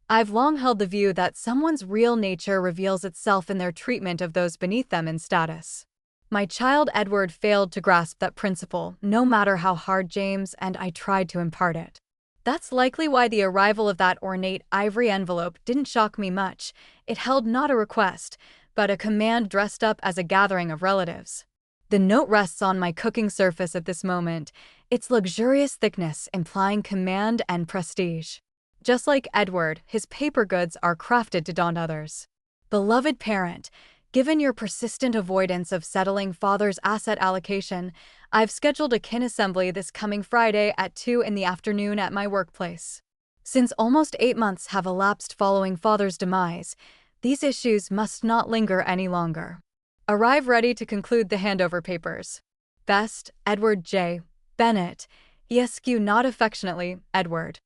I've long held the view that someone's real nature reveals itself in their treatment of those beneath them in status. My child Edward failed to grasp that principle, no matter how hard James and I tried to impart it. That's likely why the arrival of that ornate ivory envelope didn't shock me much. It held not a request, but a command dressed up as a gathering of relatives. The note rests on my cooking surface at this moment, its luxurious thickness implying command and prestige. Just like Edward, his paper goods are crafted to daunt others. Beloved parent, given your persistent avoidance of settling father's asset allocation, I've scheduled a kin assembly this coming Friday at 2 in the afternoon at my workplace. Since almost 8 months have elapsed following father's demise, these issues must not linger any longer. Arrive ready to conclude the handover papers. Best, Edward J. Bennett. Esq. Not affectionately, Edward.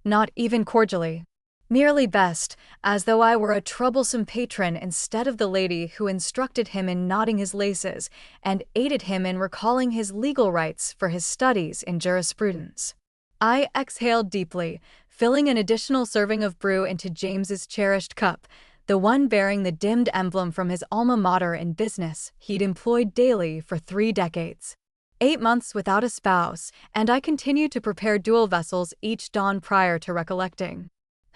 Not even cordially. Merely best, as though I were a troublesome patron instead of the lady who instructed him in knotting his laces and aided him in recalling his legal rights for his studies in jurisprudence. I exhaled deeply, filling an additional serving of brew into James's cherished cup, the one bearing the dimmed emblem from his alma mater in business he'd employed daily for 3 decades. 8 months without a spouse, and I continued to prepare dual vessels each dawn prior to recollecting.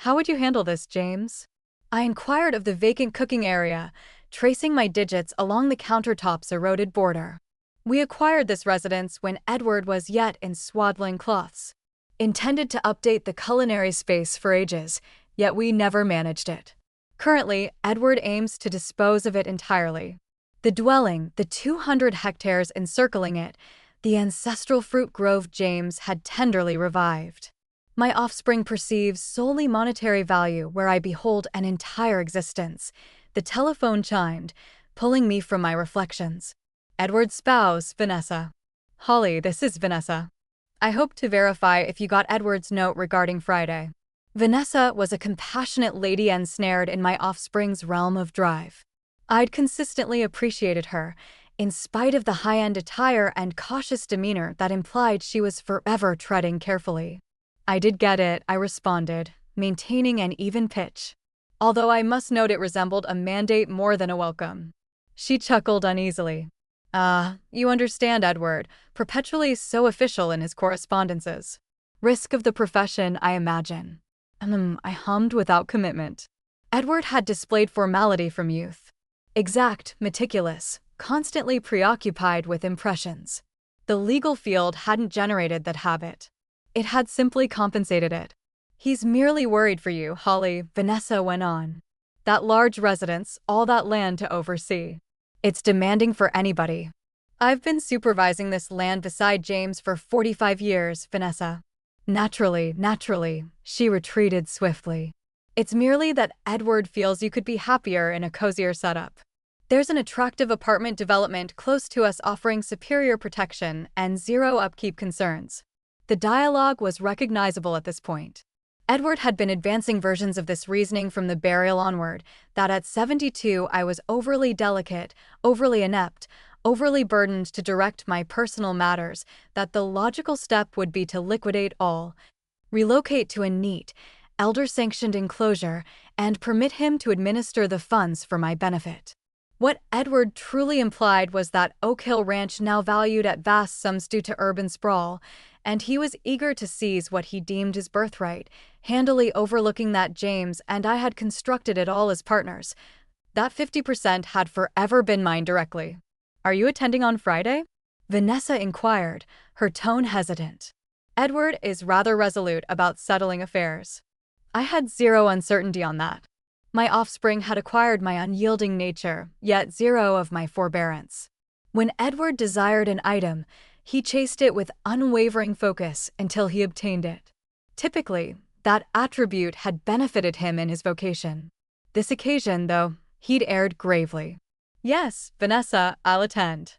How would you handle this, James? I inquired of the vacant cooking area, tracing my digits along the countertop's eroded border. We acquired this residence when Edward was yet in swaddling cloths. Intended to update the culinary space for ages, yet we never managed it. Currently, Edward aims to dispose of it entirely. The dwelling, the 200 hectares encircling it, the ancestral fruit grove James had tenderly revived. My offspring perceives solely monetary value where I behold an entire existence. The telephone chimed, pulling me from my reflections. Edward's spouse, Vanessa. Holly, this is Vanessa. I hope to verify if you got Edward's note regarding Friday. Vanessa was a compassionate lady ensnared in my offspring's realm of drive. I'd consistently appreciated her, in spite of the high-end attire and cautious demeanor that implied she was forever treading carefully. I did get it, I responded, maintaining an even pitch. Although I must note it resembled a mandate more than a welcome. She chuckled uneasily. You understand, Edward, perpetually so official in his correspondences. Risk of the profession, I imagine. I hummed without commitment. Edward had displayed formality from youth. Exact, meticulous, constantly preoccupied with impressions. The legal field hadn't generated that habit. It had simply compensated it. He's merely worried for you, Holly, Vanessa went on. That large residence, all that land to oversee. It's demanding for anybody. I've been supervising this land beside James for 45 years, Vanessa. Naturally, she retreated swiftly. It's merely that Edward feels you could be happier in a cozier setup. There's an attractive apartment development close to us offering superior protection and zero upkeep concerns. The dialogue was recognizable at this point. Edward had been advancing versions of this reasoning from the burial onward, that at 72 I was overly delicate, overly inept, overly burdened to direct my personal matters, that the logical step would be to liquidate all, relocate to a neat, elder-sanctioned enclosure, and permit him to administer the funds for my benefit. What Edward truly implied was that Oak Hill Ranch now valued at vast sums due to urban sprawl, and he was eager to seize what he deemed his birthright, handily overlooking that James and I had constructed it all as partners. That 50% had forever been mine directly. Are you attending on Friday? Vanessa inquired, her tone hesitant. Edward is rather resolute about settling affairs. I had zero uncertainty on that. My offspring had acquired my unyielding nature, yet zero of my forbearance. When Edward desired an item, he chased it with unwavering focus until he obtained it. Typically, that attribute had benefited him in his vocation. This occasion, though, he'd erred gravely. Yes, Vanessa, I'll attend.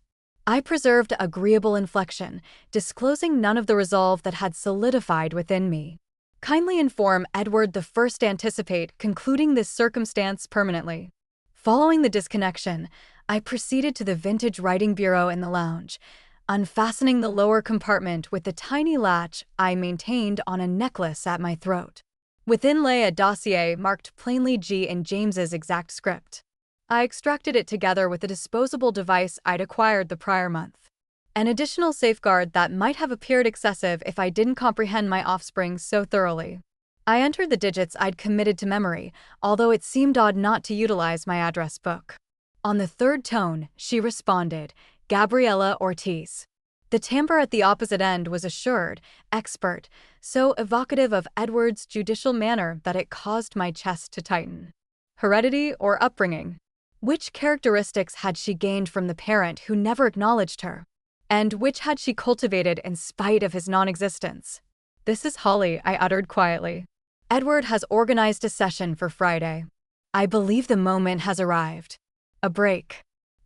I preserved agreeable inflection, disclosing none of the resolve that had solidified within me. Kindly inform Edward the first anticipate concluding this circumstance permanently. Following the disconnection, I proceeded to the vintage writing bureau in the lounge, unfastening the lower compartment with the tiny latch I maintained on a necklace at my throat. Within lay a dossier marked plainly G in James's exact script. I extracted it together with a disposable device I'd acquired the prior month. An additional safeguard that might have appeared excessive if I didn't comprehend my offspring so thoroughly. I entered the digits I'd committed to memory, although it seemed odd not to utilize my address book. On the third tone, she responded, Gabriela Ortiz. The timbre at the opposite end was assured, expert, so evocative of Edward's judicial manner that it caused my chest to tighten. Heredity or upbringing? Which characteristics had she gained from the parent who never acknowledged her? And which had she cultivated in spite of his non-existence? This is Holly, I uttered quietly. Edward has organized a session for Friday. I believe the moment has arrived. A break.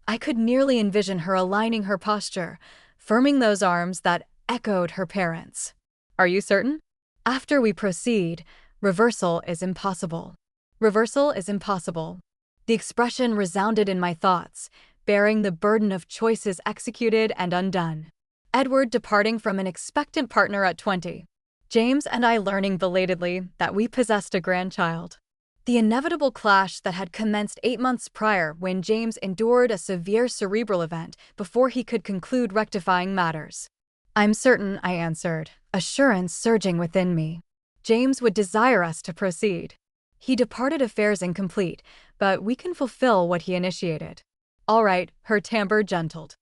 I could nearly envision her aligning her posture, firming those arms that echoed her parents. Are you certain? After we proceed, reversal is impossible. Reversal is impossible. The expression resounded in my thoughts, bearing the burden of choices executed and undone. Edward departing from an expectant partner at 20. James and I learning belatedly that we possessed a grandchild. The inevitable clash that had commenced 8 months prior when James endured a severe cerebral event before he could conclude rectifying matters. I'm certain, I answered, assurance surging within me. James would desire us to proceed. He departed affairs incomplete, but we can fulfill what he initiated. All right, her timbre gentled.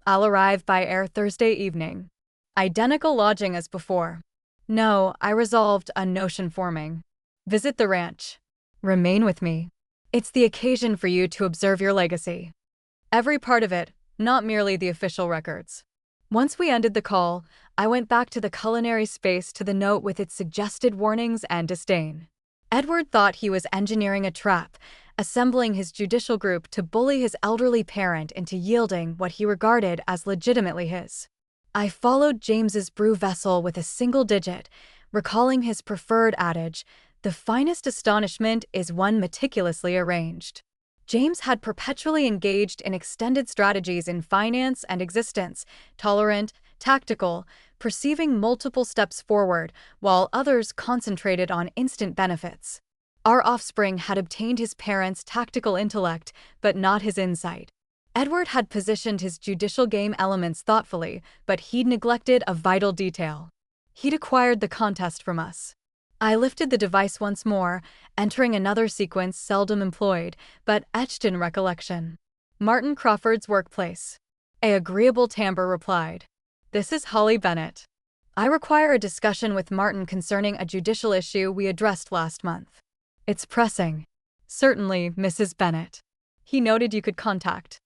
I'll arrive by air Thursday evening. Identical lodging as before. No, I resolved, a notion forming. Visit the ranch. Remain with me. It's the occasion for you to observe your legacy. Every part of it, not merely the official records. Once we ended the call, I went back to the culinary space to the note with its suggested warnings and disdain. Edward thought he was engineering a trap, assembling his judicial group to bully his elderly parent into yielding what he regarded as legitimately his. I followed James's brew vessel with a single digit, recalling his preferred adage, the finest astonishment is one meticulously arranged. James had perpetually engaged in extended strategies in finance and existence, tolerant, tactical, perceiving multiple steps forward, while others concentrated on instant benefits. Our offspring had obtained his parents' tactical intellect, but not his insight. Edward had positioned his judicial game elements thoughtfully, but he'd neglected a vital detail. He'd acquired the contest from us. I lifted the device once more, entering another sequence seldom employed, but etched in recollection. Martin Crawford's workplace. A agreeable timbre replied. This is Holly Bennett. I require a discussion with Martin concerning a judicial issue we addressed last month. It's pressing. Certainly, Mrs. Bennett. He noted you could contact.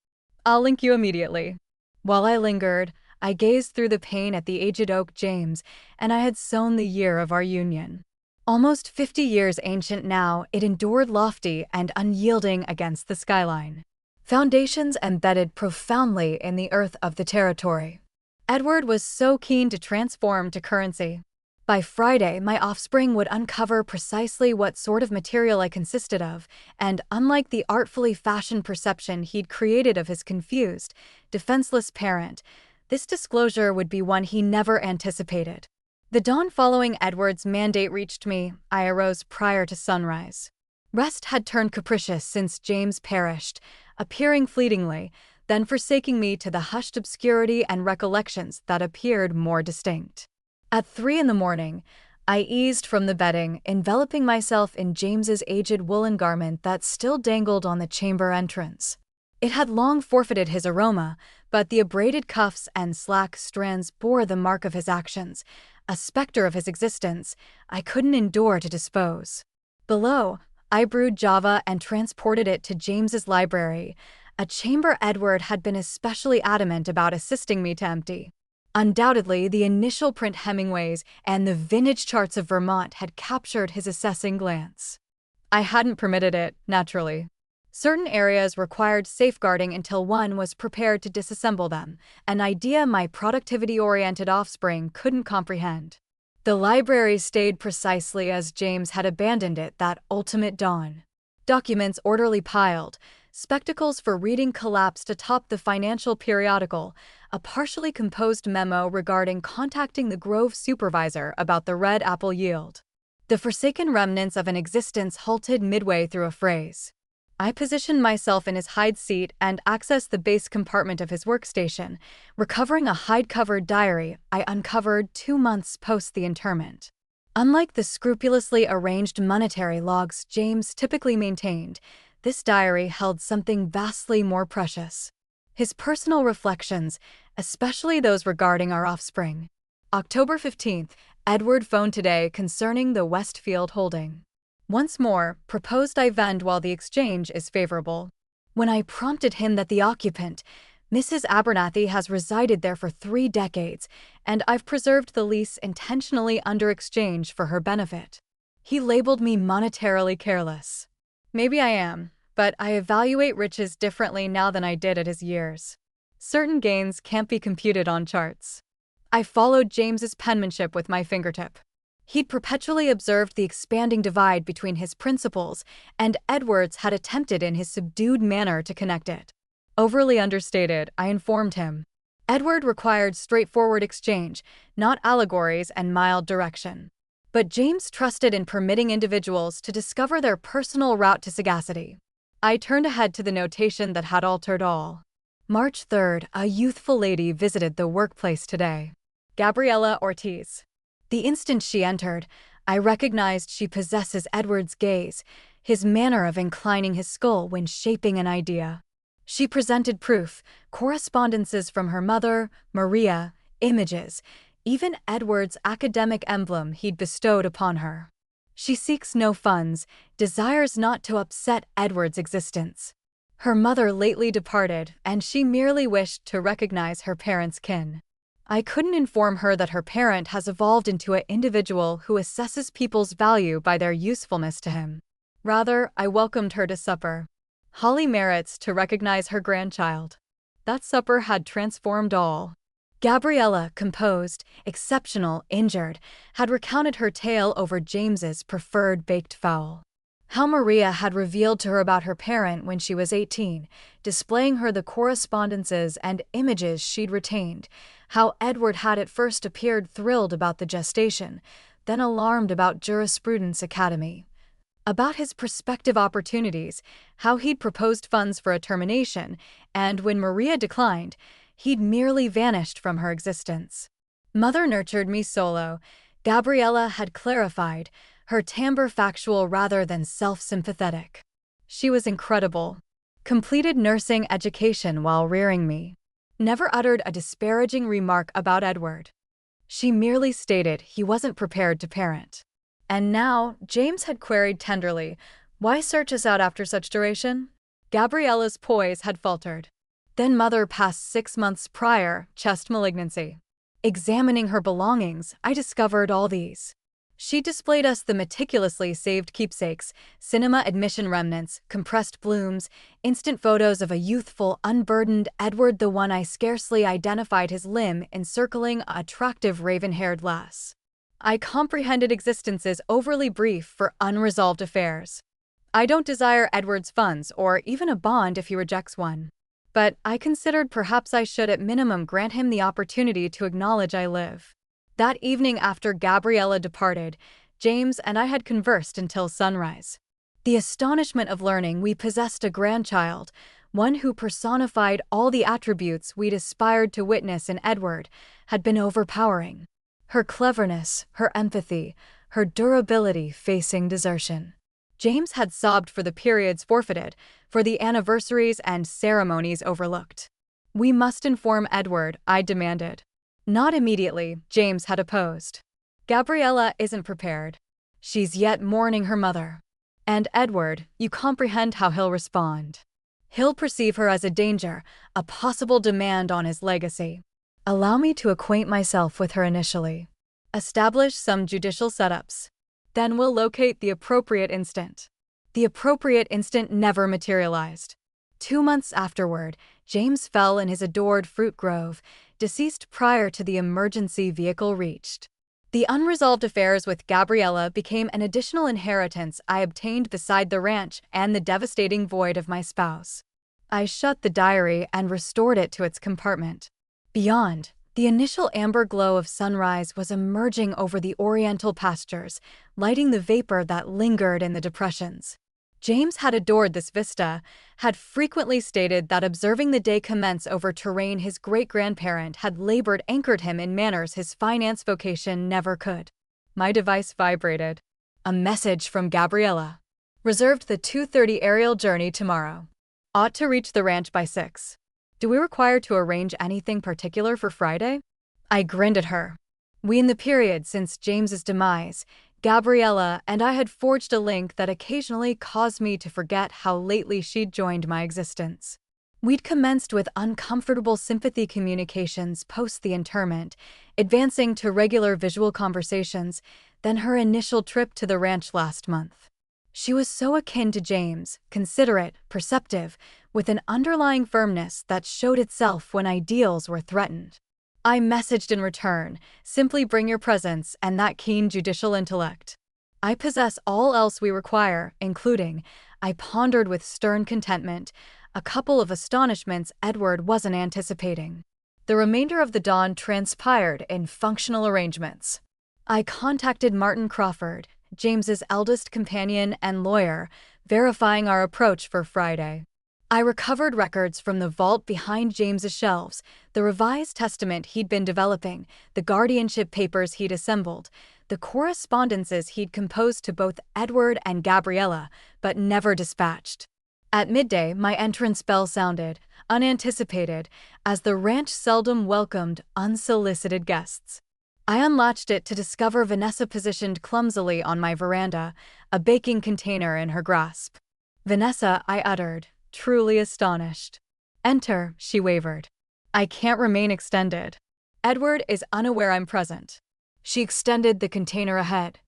I'll link you immediately. While I lingered, I gazed through the pane at the aged oak James, and I had sown the year of our union. Almost 50 years ancient now, it endured lofty and unyielding against the skyline. Foundations embedded profoundly in the earth of the territory. Edward was so keen to transform to currency. By Friday, my offspring would uncover precisely what sort of material I consisted of, and unlike the artfully fashioned perception he'd created of his confused, defenseless parent, this disclosure would be one he never anticipated. The dawn following Edward's mandate reached me. I arose prior to sunrise. Rest had turned capricious since James perished, appearing fleetingly, then forsaking me to the hushed obscurity and recollections that appeared more distinct. At 3 a.m, I eased from the bedding, enveloping myself in James's aged woolen garment that still dangled on the chamber entrance. It had long forfeited his aroma, but the abraded cuffs and slack strands bore the mark of his actions, a specter of his existence I couldn't endure to dispose. Below, I brewed Java and transported it to James's library, a chamber Edward had been especially adamant about assisting me to empty. Undoubtedly, the initial print Hemingways and the vintage charts of Vermont had captured his assessing glance. I hadn't permitted it, naturally. Certain areas required safeguarding until one was prepared to disassemble them, an idea my productivity-oriented offspring couldn't comprehend. The library stayed precisely as James had abandoned it that ultimate dawn. Documents orderly piled, spectacles for reading collapsed atop the financial periodical, a partially composed memo regarding contacting the Grove supervisor about the red apple yield. The forsaken remnants of an existence halted midway through a phrase. I positioned myself in his hide seat and accessed the base compartment of his workstation, recovering a hide-covered diary I uncovered 2 months post the interment. Unlike the scrupulously arranged monetary logs James typically maintained, this diary held something vastly more precious. His personal reflections, especially those regarding our offspring. October 15th, Edward phoned today concerning the Westfield holding. Once more, proposed I vend while the exchange is favorable. When I prompted him that the occupant, Mrs. Abernathy, has resided there for 3 decades, and I've preserved the lease intentionally under exchange for her benefit, he labeled me monetarily careless. Maybe I am, but I evaluate riches differently now than I did at his years. Certain gains can't be computed on charts. I followed James's penmanship with my fingertip. He'd perpetually observed the expanding divide between his principles, and Edward's had attempted in his subdued manner to connect it. Overly understated, I informed him. Edward required straightforward exchange, not allegories and mild direction. But James trusted in permitting individuals to discover their personal route to sagacity. I turned ahead to the notation that had altered all. March 3rd, a youthful lady visited the workplace today. Gabriella Ortiz. The instant she entered, I recognized she possesses Edward's gaze, his manner of inclining his skull when shaping an idea. She presented proof, correspondences from her mother, Maria, images, even Edward's academic emblem he'd bestowed upon her. She seeks no funds, desires not to upset Edward's existence. Her mother lately departed, and she merely wished to recognize her parents' kin. I couldn't inform her that her parent has evolved into an individual who assesses people's value by their usefulness to him. Rather, I welcomed her to supper. Holly merits to recognize her grandchild. That supper had transformed all. Gabriella, composed, exceptional, injured, had recounted her tale over James's preferred baked fowl. How Maria had revealed to her about her parent when she was 18, displaying her the correspondences and images she'd retained. How Edward had at first appeared thrilled about the gestation, then alarmed about Jurisprudence Academy. About his prospective opportunities, how he'd proposed funds for a termination, and when Maria declined, he'd merely vanished from her existence. Mother nurtured me solo, Gabriella had clarified, her timbre factual rather than self-sympathetic. She was incredible. Completed nursing education while rearing me. Never uttered a disparaging remark about Edward. She merely stated he wasn't prepared to parent. And now, James had queried tenderly, why search us out after such duration? Gabriella's poise had faltered. Then mother passed 6 months prior, chest malignancy. Examining her belongings, I discovered all these. She displayed us the meticulously saved keepsakes, cinema admission remnants, compressed blooms, instant photos of a youthful, unburdened Edward, the one I scarcely identified his limb encircling a attractive raven-haired lass. I comprehended existences overly brief for unresolved affairs. I don't desire Edward's funds or even a bond if he rejects one. But I considered perhaps I should at minimum grant him the opportunity to acknowledge I live. That evening after Gabriella departed, James and I had conversed until sunrise. The astonishment of learning we possessed a grandchild, one who personified all the attributes we'd aspired to witness in Edward, had been overpowering. Her cleverness, her empathy, her durability facing desertion. James had sobbed for the periods forfeited, for the anniversaries and ceremonies overlooked. We must inform Edward, I demanded. Not immediately, James had opposed. Gabriella isn't prepared. She's yet mourning her mother. And Edward, you comprehend how he'll respond. He'll perceive her as a danger, a possible demand on his legacy. Allow me to acquaint myself with her initially. Establish some judicial setups. Then we'll locate the appropriate instant. The appropriate instant never materialized. 2 months afterward, James fell in his adored fruit grove, deceased prior to the emergency vehicle reached. The unresolved affairs with Gabriella became an additional inheritance I obtained beside the ranch and the devastating void of my spouse. I shut the diary and restored it to its compartment. Beyond, The initial amber glow of sunrise was emerging over the oriental pastures, lighting the vapor that lingered in the depressions. James had adored this vista, had frequently stated that observing the day commence over terrain his great-grandparent had labored anchored him in manners his finance vocation never could. My device vibrated. A message from Gabriella. Reserved the 2:30 aerial journey tomorrow. Ought to reach the ranch by 6. Do we require to arrange anything particular for Friday? I grinned at her. We in the period since James's demise, Gabriella and I had forged a link that occasionally caused me to forget how lately she'd joined my existence. We'd commenced with uncomfortable sympathy communications post the interment, advancing to regular visual conversations, then her initial trip to the ranch last month. She was so akin to James, considerate, perceptive, with an underlying firmness that showed itself when ideals were threatened. I messaged in return, simply bring your presence and that keen judicial intellect. I possess all else we require, including, I pondered with stern contentment, a couple of astonishments Edward wasn't anticipating. The remainder of the dawn transpired in functional arrangements. I contacted Martin Crawford, James's eldest companion and lawyer, verifying our approach for Friday. I recovered records from the vault behind James's shelves, the revised testament he'd been developing, the guardianship papers he'd assembled, the correspondences he'd composed to both Edward and Gabriella, but never dispatched. At midday, my entrance bell sounded, unanticipated, as the ranch seldom welcomed unsolicited guests. I unlatched it to discover Vanessa positioned clumsily on my veranda, a baking container in her grasp. "Vanessa," I uttered, truly astonished. "Enter," she wavered. "I can't remain extended. Edward is unaware I'm present." She extended the container ahead.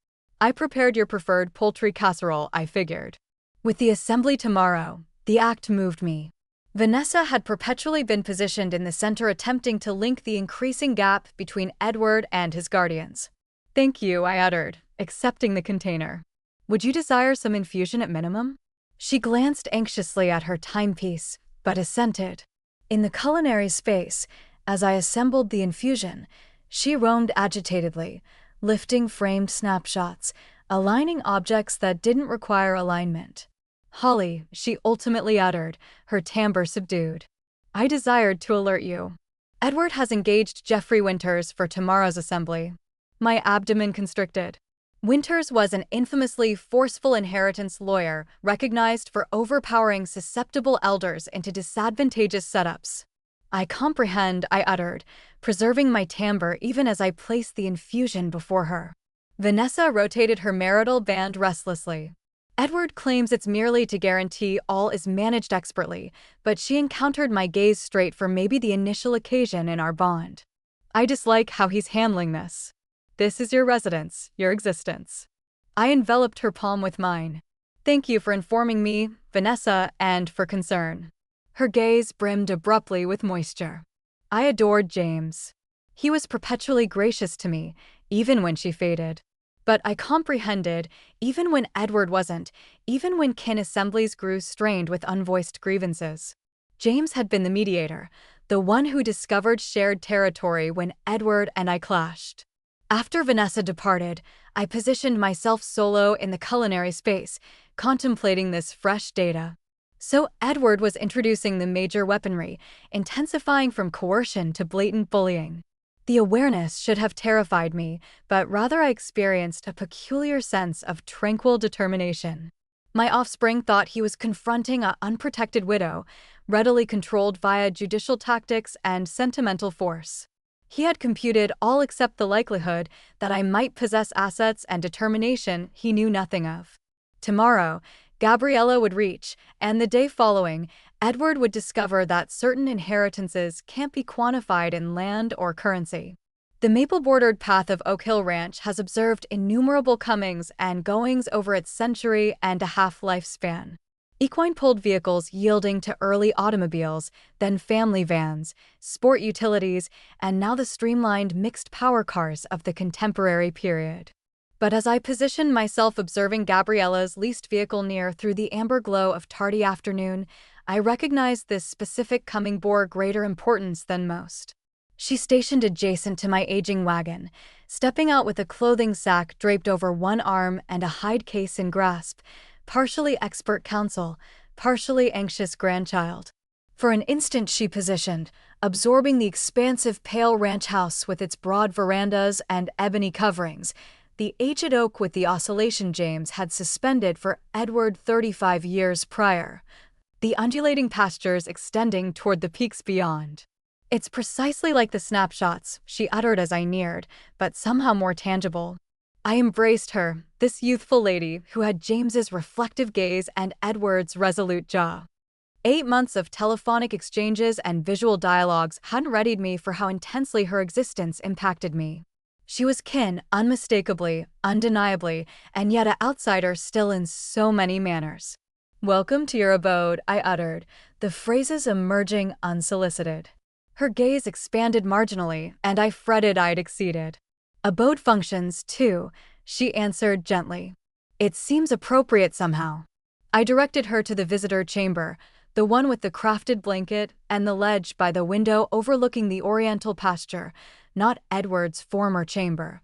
"I prepared your preferred poultry casserole," I figured. With the assembly tomorrow, the act moved me. Vanessa had perpetually been positioned in the center, attempting to link the increasing gap between Edward and his guardians. "Thank you," I uttered, accepting the container. "Would you desire some infusion at minimum?" She glanced anxiously at her timepiece, but assented. In the culinary space, as I assembled the infusion, she roamed agitatedly, lifting framed snapshots, aligning objects that didn't require alignment. "Holly," she ultimately uttered, her timbre subdued. "I desired to alert you. Edward has engaged Jeffrey Winters for tomorrow's assembly." My abdomen constricted. Winters was an infamously forceful inheritance lawyer recognized for overpowering susceptible elders into disadvantageous setups. "I comprehend," I uttered, preserving my timbre even as I placed the infusion before her. Vanessa rotated her marital band restlessly. "Edward claims it's merely to guarantee all is managed expertly, but she encountered my gaze straight for maybe the initial occasion in our bond. I dislike how he's handling this. This is your residence, your existence." I enveloped her palm with mine. "Thank you for informing me, Vanessa, and for concern." Her gaze brimmed abruptly with moisture. I adored James. He was perpetually gracious to me, even when she faded. But I comprehended, even when Edward wasn't, even when kin assemblies grew strained with unvoiced grievances. James had been the mediator, the one who discovered shared territory when Edward and I clashed. After Vanessa departed, I positioned myself solo in the culinary space, contemplating this fresh data. So Edward was introducing the major weaponry, intensifying from coercion to blatant bullying. The awareness should have terrified me, but rather I experienced a peculiar sense of tranquil determination. My offspring thought he was confronting an unprotected widow, readily controlled via judicial tactics and sentimental force. He had computed all except the likelihood that I might possess assets and determination he knew nothing of. Tomorrow, Gabriella would reach, and the day following, Edward would discover that certain inheritances can't be quantified in land or currency. The maple-bordered path of Oak Hill Ranch has observed innumerable comings and goings over its century-and-a-half lifespan. Equine-pulled vehicles yielding to early automobiles, then family vans, sport utilities, and now the streamlined mixed power cars of the contemporary period. But as I positioned myself observing Gabriella's leased vehicle near through the amber glow of tardy afternoon, I recognized this specific coming bore greater importance than most. She stationed adjacent to my aging wagon, stepping out with a clothing sack draped over one arm and a hide case in grasp, partially expert counsel, partially anxious grandchild. For an instant she positioned, absorbing the expansive pale ranch house with its broad verandas and ebony coverings, the aged oak with the oscillation James had suspended for Edward 35 years prior, the undulating pastures extending toward the peaks beyond. It's precisely like the snapshots, she uttered as I neared, but somehow more tangible. I embraced her, this youthful lady who had James's reflective gaze and Edward's resolute jaw. 8 months of telephonic exchanges and visual dialogues hadn't readied me for how intensely her existence impacted me. She was kin, unmistakably, undeniably, and yet an outsider still in so many manners. "Welcome to your abode," I uttered, the phrases emerging unsolicited. Her gaze expanded marginally, and I fretted I'd exceeded. "Abode functions, too," she answered gently. "It seems appropriate somehow." I directed her to the visitor chamber, the one with the crafted blanket and the ledge by the window overlooking the oriental pasture, not Edward's former chamber,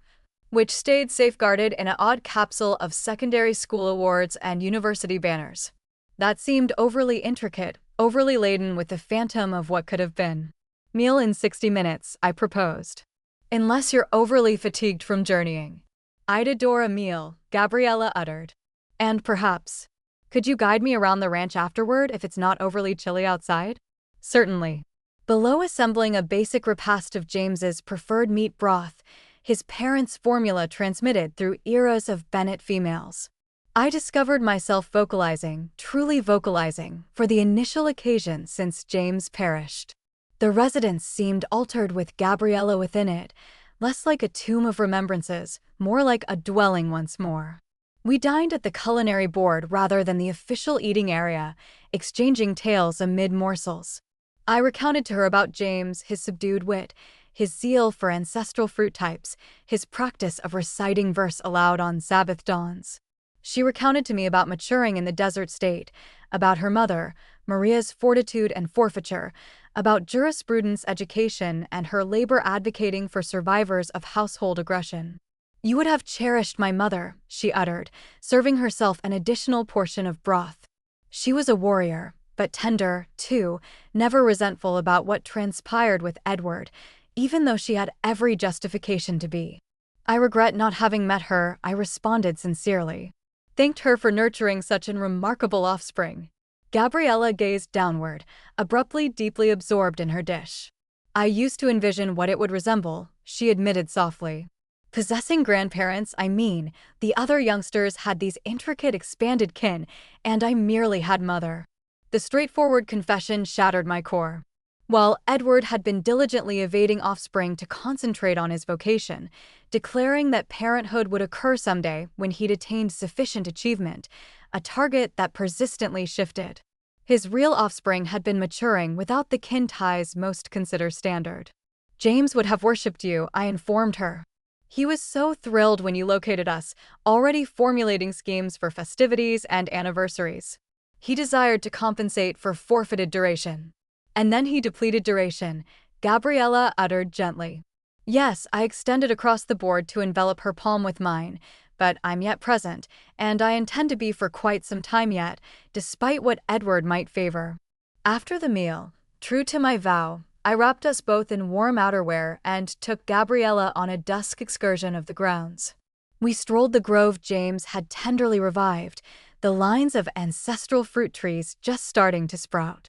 which stayed safeguarded in an odd capsule of secondary school awards and university banners. That seemed overly intricate, overly laden with the phantom of what could have been. "Meal in 60 minutes, I proposed. "Unless you're overly fatigued from journeying." "I'd adore a meal," Gabriella uttered. "And perhaps, could you guide me around the ranch afterward if it's not overly chilly outside?" "Certainly." Below assembling a basic repast of James's preferred meat broth, his parents' formula transmitted through eras of Bennett females, I discovered myself vocalizing, truly vocalizing, for the initial occasion since James perished. The residence seemed altered with Gabriella within it, less like a tomb of remembrances, more like a dwelling once more. We dined at the culinary board rather than the official eating area, exchanging tales amid morsels. I recounted to her about James, his subdued wit, his zeal for ancestral fruit types, his practice of reciting verse aloud on Sabbath dawns. She recounted to me about maturing in the desert state, about her mother, Maria's fortitude and forfeiture, about jurisprudence education and her labor advocating for survivors of household aggression. "You would have cherished my mother," she uttered, serving herself an additional portion of broth. "She was a warrior, but tender, too, never resentful about what transpired with Edward, even though she had every justification to be." "I regret not having met her," I responded sincerely. Thanked her for nurturing such an remarkable offspring. Gabriella gazed downward, abruptly deeply absorbed in her dish. "I used to envision what it would resemble," she admitted softly. "Possessing grandparents, I mean, the other youngsters had these intricate expanded kin, and I merely had mother." The straightforward confession shattered my core. While Edward had been diligently evading offspring to concentrate on his vocation, declaring that parenthood would occur someday when he'd attained sufficient achievement, a target that persistently shifted. His real offspring had been maturing without the kin ties most consider standard. "James would have worshipped you," I informed her. "He was so thrilled when you located us, already formulating schemes for festivities and anniversaries. He desired to compensate for forfeited duration." "And then he depleted duration," Gabriella uttered gently. "Yes," I extended across the board to envelop her palm with mine, "but I'm yet present, and I intend to be for quite some time yet, despite what Edward might favor." After the meal, true to my vow, I wrapped us both in warm outerwear and took Gabriella on a dusk excursion of the grounds. We strolled the grove James had tenderly revived, the lines of ancestral fruit trees just starting to sprout.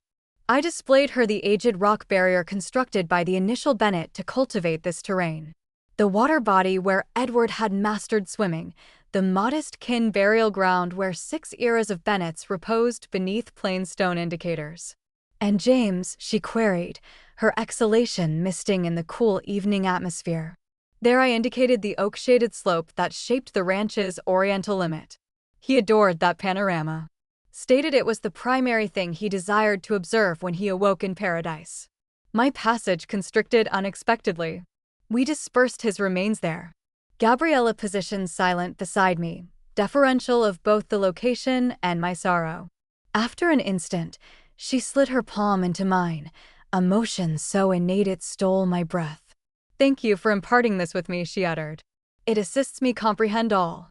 I displayed her the aged rock barrier constructed by the initial Bennett to cultivate this terrain. The water body where Edward had mastered swimming, the modest kin burial ground where 6 eras of Bennets reposed beneath plain stone indicators. "And James?" she queried, her exhalation misting in the cool evening atmosphere. There I indicated the oak-shaded slope that shaped the ranch's oriental limit. "He adored that panorama. Stated it was the primary thing he desired to observe when he awoke in paradise." My passage constricted unexpectedly. We dispersed his remains there. Gabriella positioned silent beside me, deferential of both the location and my sorrow. After an instant, she slid her palm into mine, Emotion so innate it stole my breath. "Thank you for imparting this with me," she uttered. "It assists me comprehend all.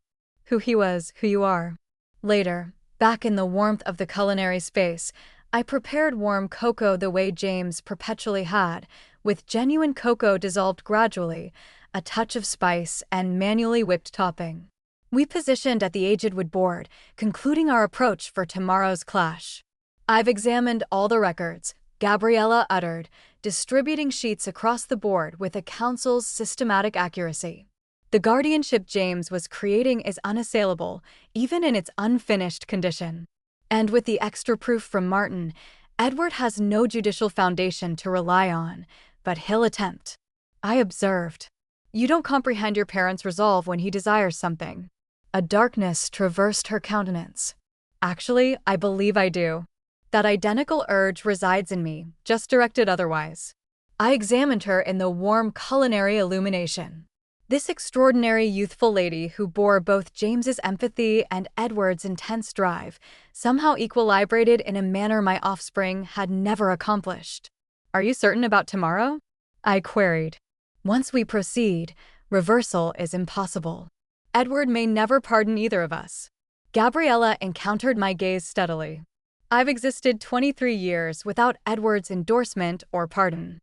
Who he was, who you are." Later, back in the warmth of the culinary space, I prepared warm cocoa the way James perpetually had, with genuine cocoa dissolved gradually, a touch of spice, and manually whipped topping. We positioned at the aged wood board, concluding our approach for tomorrow's clash. "I've examined all the records," Gabriella uttered, distributing sheets across the board with a counsel's systematic accuracy. "The guardianship James was creating is unassailable, even in its unfinished condition. And with the extra proof from Martin, Edward has no judicial foundation to rely on, but he'll attempt." I observed. "You don't comprehend your parent's resolve when he desires something." A darkness traversed her countenance. "Actually, I believe I do. That identical urge resides in me, just directed otherwise." I examined her in the warm culinary illumination. This extraordinary youthful lady who bore both James's empathy and Edward's intense drive, somehow equilibrated in a manner my offspring had never accomplished. "Are you certain about tomorrow?" I queried. "Once we proceed, reversal is impossible. Edward may never pardon either of us." Gabriella encountered my gaze steadily. "I've existed 23 years without Edward's endorsement or pardon.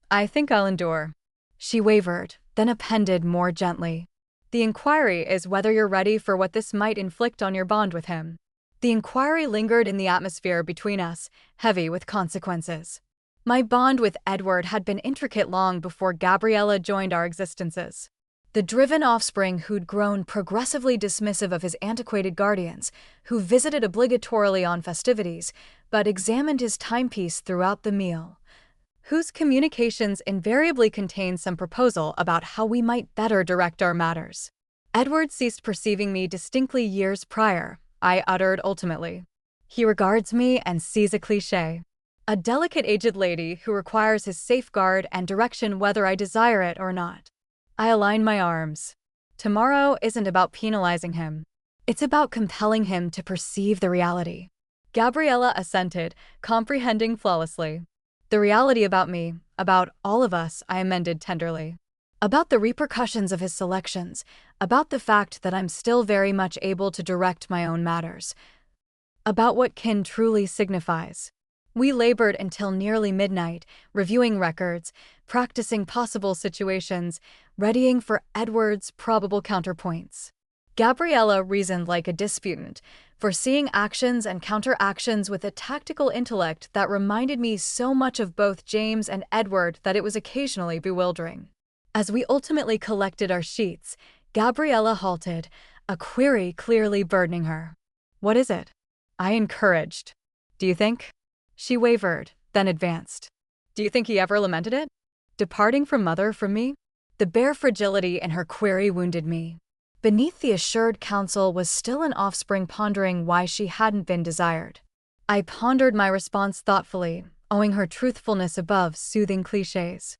I think I'll endure." She wavered, then appended more gently. "The inquiry is whether you're ready for what this might inflict on your bond with him." The inquiry lingered in the atmosphere between us, heavy with consequences. My bond with Edward had been intricate long before Gabriella joined our existences. The driven offspring who'd grown progressively dismissive of his antiquated guardians, who visited obligatorily on festivities, but examined his timepiece throughout the meal, whose communications invariably contained some proposal about how we might better direct our matters. "Edward ceased perceiving me distinctly years prior," I uttered ultimately. "He regards me and sees a cliché. A delicate aged lady who requires his safeguard and direction whether I desire it or not." I aligned my arms. "Tomorrow isn't about penalizing him. It's about compelling him to perceive the reality." Gabriella assented, comprehending flawlessly. "The reality about me, about all of us," I amended tenderly. "About the repercussions of his selections, about the fact that I'm still very much able to direct my own matters, about what kin truly signifies." We labored until nearly midnight, reviewing records, practicing possible situations, readying for Edward's probable counterpoints. Gabriella reasoned like a disputant, foreseeing actions and counteractions with a tactical intellect that reminded me so much of both James and Edward that it was occasionally bewildering. As we ultimately collected our sheets, Gabriella halted, a query clearly burdening her. "What is it?" I encouraged. "Do you think?" She wavered, then advanced. "Do you think he ever lamented it? Departing from mother, from me?" The bare fragility in her query wounded me. Beneath the assured counsel was still an offspring pondering why she hadn't been desired. I pondered my response thoughtfully, owing her truthfulness above soothing clichés.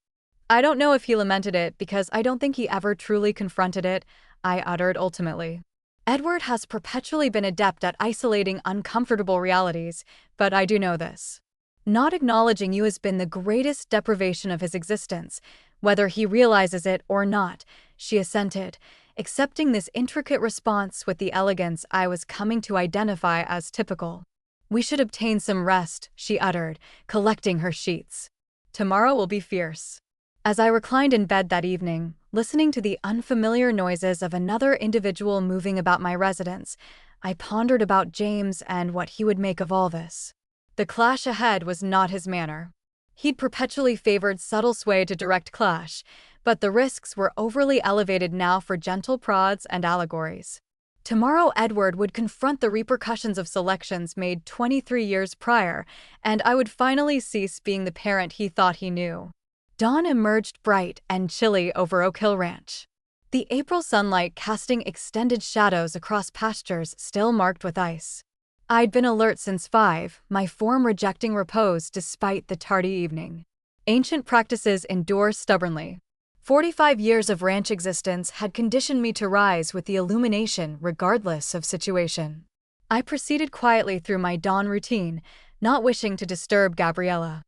"I don't know if he lamented it because I don't think he ever truly confronted it," I uttered ultimately. "Edward has perpetually been adept at isolating uncomfortable realities, but I do know this. Not acknowledging you has been the greatest deprivation of his existence, whether he realizes it or not," she assented, accepting this intricate response with the elegance I was coming to identify as typical. "We should obtain some rest," she uttered, collecting her sheets. "Tomorrow will be fierce." As I reclined in bed that evening, listening to the unfamiliar noises of another individual moving about my residence, I pondered about James and what he would make of all this. The clash ahead was not his manner. He'd perpetually favored subtle sway to direct clash, but the risks were overly elevated now for gentle prods and allegories. Tomorrow Edward would confront the repercussions of selections made 23 years prior, and I would finally cease being the parent he thought he knew. Dawn emerged bright and chilly over Oak Hill Ranch. The April sunlight casting extended shadows across pastures still marked with ice. I'd been alert since 5, my form rejecting repose despite the tardy evening. Ancient practices endure stubbornly. 45 years of ranch existence had conditioned me to rise with the illumination regardless of situation. I proceeded quietly through my dawn routine, not wishing to disturb Gabriella.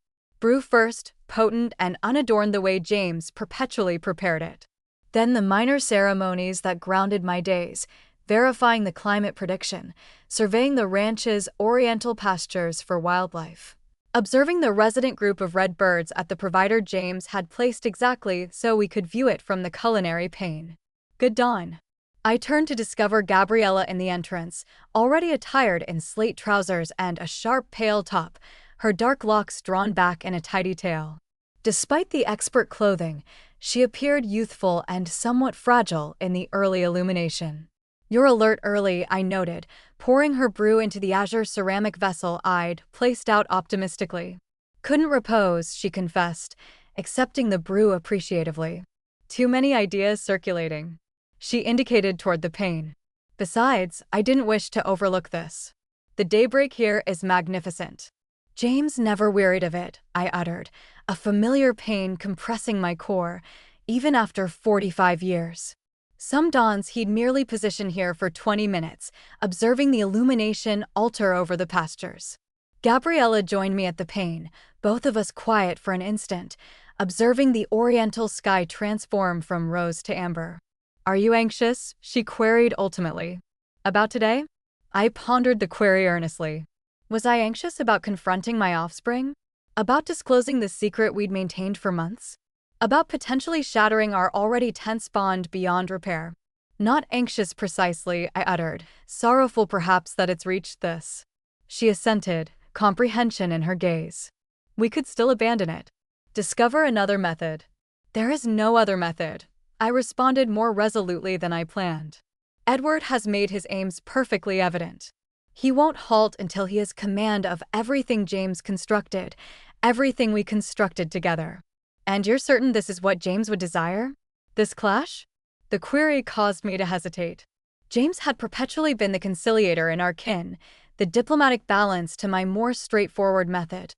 Brew first, potent and unadorned the way James perpetually prepared it. Then the minor ceremonies that grounded my days, verifying the climate prediction, surveying the ranch's oriental pastures for wildlife, observing the resident group of red birds at the provider James had placed exactly so we could view it from the culinary pane. Good dawn. I turned to discover Gabriella in the entrance, already attired in slate trousers and a sharp pale top, her dark locks drawn back in a tidy tail. Despite the expert clothing, she appeared youthful and somewhat fragile in the early illumination. "You're alert early," I noted, pouring her brew into the azure ceramic vessel I'd placed out optimistically. "Couldn't repose," she confessed, accepting the brew appreciatively. "Too many ideas circulating." She indicated toward the pane. "Besides, I didn't wish to overlook this. The daybreak here is magnificent." "James never wearied of it," I uttered, a familiar pain compressing my core, even after 45 years. Some dawns he'd merely position here for 20 minutes, observing the illumination alter over the pastures. Gabriella joined me at the pane, both of us quiet for an instant, observing the oriental sky transform from rose to amber. "Are you anxious?" she queried ultimately. "About today?" I pondered the query earnestly. Was I anxious about confronting my offspring? About disclosing the secret we'd maintained for months? About potentially shattering our already tense bond beyond repair? "Not anxious precisely," I uttered, sorrowful perhaps that it's reached this. She assented, comprehension in her gaze. "We could still abandon it. Discover another method." "There is no other method," I responded more resolutely than I planned. "Edward has made his aims perfectly evident. He won't halt until he has command of everything James constructed, everything we constructed together." "And you're certain this is what James would desire? This clash?" The query caused me to hesitate. James had perpetually been the conciliator in our kin, the diplomatic balance to my more straightforward method.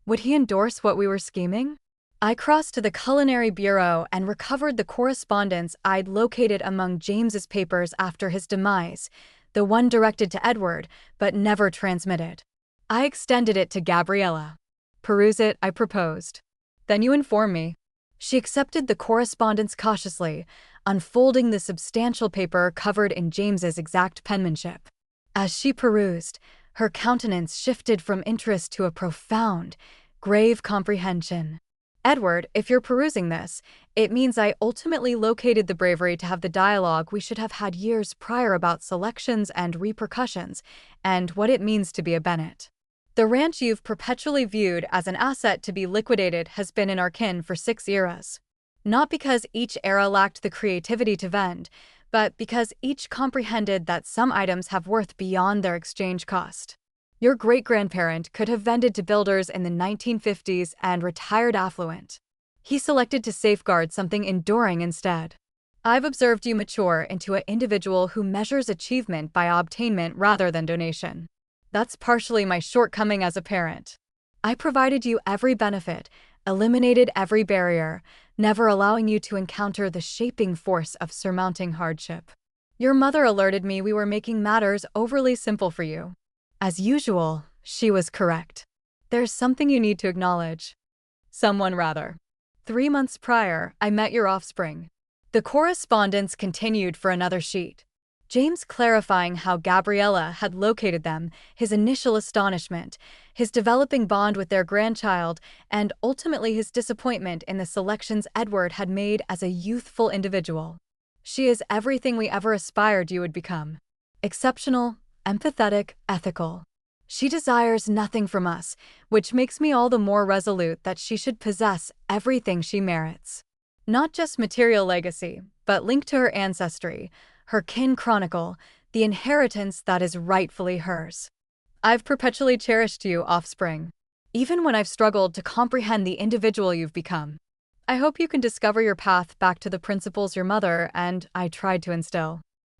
Would he endorse what we were scheming? I crossed to the culinary bureau and recovered the correspondence I'd located among James's papers after his demise, the one directed to Edward, but never transmitted. I extended it to Gabriella. "Peruse it," I proposed. "Then you inform me." She accepted the correspondence cautiously, unfolding the substantial paper covered in James's exact penmanship. As she perused, her countenance shifted from interest to a profound, grave comprehension. "Edward, if you're perusing this, it means I ultimately located the bravery to have the dialogue we should have had years prior about selections and repercussions, and what it means to be a Bennett. The ranch you've perpetually viewed as an asset to be liquidated has been in our kin for 6 eras. Not because each era lacked the creativity to vend, but because each comprehended that some items have worth beyond their exchange cost. Your great-grandparent could have vended to builders in the 1950s and retired affluent. He selected to safeguard something enduring instead. I've observed you mature into an individual who measures achievement by obtainment rather than donation. That's partially my shortcoming as a parent. I provided you every benefit, eliminated every barrier, never allowing you to encounter the shaping force of surmounting hardship. Your mother alerted me we were making matters overly simple for you. As usual, she was correct. There's something you need to acknowledge. Someone rather. 3 months prior, I met your offspring." The correspondence continued for another sheet. James clarifying how Gabriella had located them, his initial astonishment, his developing bond with their grandchild, and ultimately his disappointment in the selections Edward had made as a youthful individual. "She is everything we ever aspired you would become. Exceptional, empathetic, ethical. She desires nothing from us, which makes me all the more resolute that she should possess everything she merits. Not just material legacy, but linked to her ancestry, her kin chronicle, the inheritance that is rightfully hers. I've perpetually cherished you, offspring, even when I've struggled to comprehend the individual you've become. I hope you can discover your path back to the principles your mother and I tried to instill.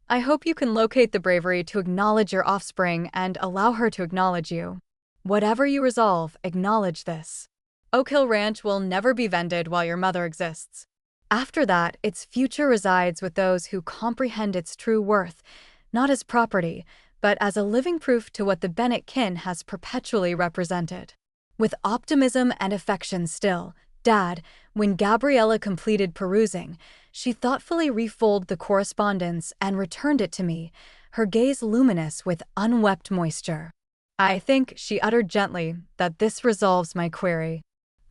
I hope you can locate the bravery to acknowledge your offspring and allow her to acknowledge you. Whatever you resolve, acknowledge this. Oak Hill Ranch will never be vended while your mother exists. After that, its future resides with those who comprehend its true worth, not as property, but as a living proof to what the Bennett kin has perpetually represented." With optimism and affection still, Dad, when Gabriella completed perusing, she thoughtfully refolded the correspondence and returned it to me, her gaze luminous with unwept moisture. "I think," she uttered gently, "that this resolves my query."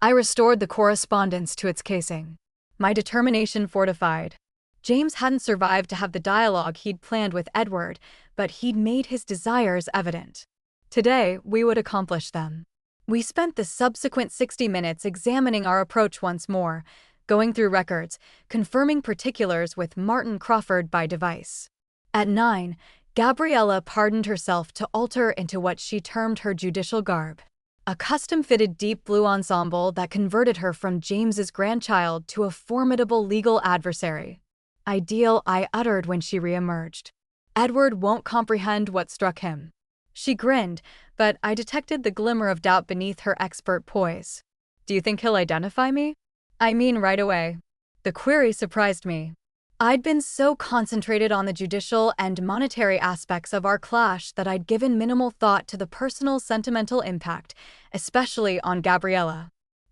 I restored the correspondence to its casing, my determination fortified. James hadn't survived to have the dialogue he'd planned with Edward, but he'd made his desires evident. Today, we would accomplish them. We spent the subsequent 60 minutes examining our approach once more, going through records, confirming particulars with Martin Crawford by device. At 9, Gabriella pardoned herself to alter into what she termed her judicial garb. A custom-fitted deep blue ensemble that converted her from James's grandchild to a formidable legal adversary. "Ideal," I uttered when she re-emerged. "Edward won't comprehend what struck him." She grinned, but I detected the glimmer of doubt beneath her expert poise. "Do you think he'll identify me?" "I mean right away." The query surprised me. I'd been so concentrated on the judicial and monetary aspects of our clash that I'd given minimal thought to the personal sentimental impact, especially on Gabriella.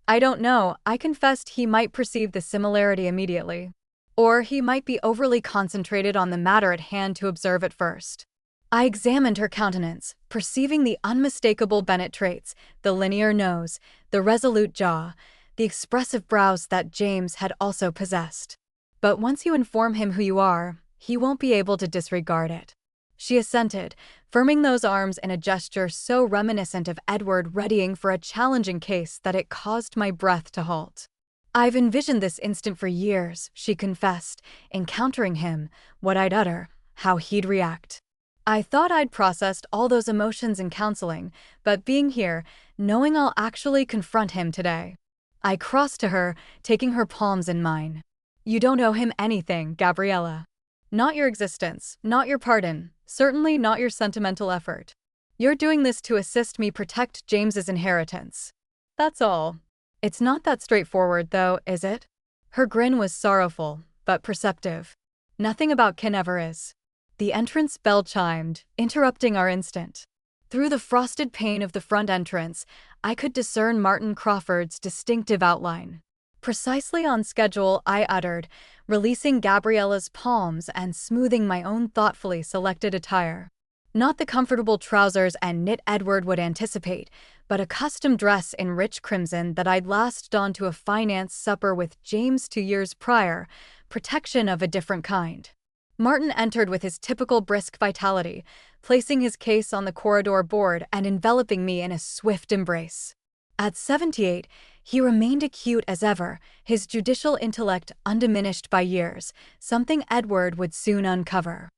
"I don't know," I confessed. "He might perceive the similarity immediately. Or he might be overly concentrated on the matter at hand to observe it first." I examined her countenance, perceiving the unmistakable Bennett traits, the linear nose, the resolute jaw, the expressive brows that James had also possessed. "But once you inform him who you are, he won't be able to disregard it." She assented, firming those arms in a gesture so reminiscent of Edward readying for a challenging case that it caused my breath to halt. "I've envisioned this instant for years," she confessed, encountering him, what I'd utter, how he'd react. I thought I'd processed all those emotions in counseling, but being here, knowing I'll actually confront him today. I crossed to her, taking her palms in mine. "You don't owe him anything, Gabriella. Not your existence, not your pardon, certainly not your sentimental effort. You're doing this to assist me protect James's inheritance. That's all. It's not that straightforward, though, is it?" Her grin was sorrowful, but perceptive. "Nothing about kin ever is." The entrance bell chimed, interrupting our instant. Through the frosted pane of the front entrance, I could discern Martin Crawford's distinctive outline. "Precisely on schedule," I uttered, releasing Gabriella's palms and smoothing my own thoughtfully selected attire. Not the comfortable trousers and knit Edward would anticipate, but a custom dress in rich crimson that I'd last donned to a finance supper with James 2 years prior, protection of a different kind. Martin entered with his typical brisk vitality, placing his case on the corridor board and enveloping me in a swift embrace. At 78, he remained acute as ever, his judicial intellect undiminished by years, something Edward would soon uncover.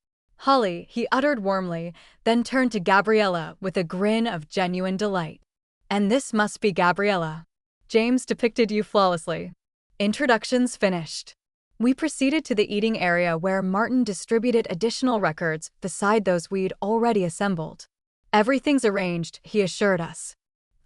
"Holly," he uttered warmly, then turned to Gabriella with a grin of genuine delight. "And this must be Gabriella. James depicted you flawlessly." Introductions finished. We proceeded to the eating area where Martin distributed additional records beside those we'd already assembled. "Everything's arranged," he assured us.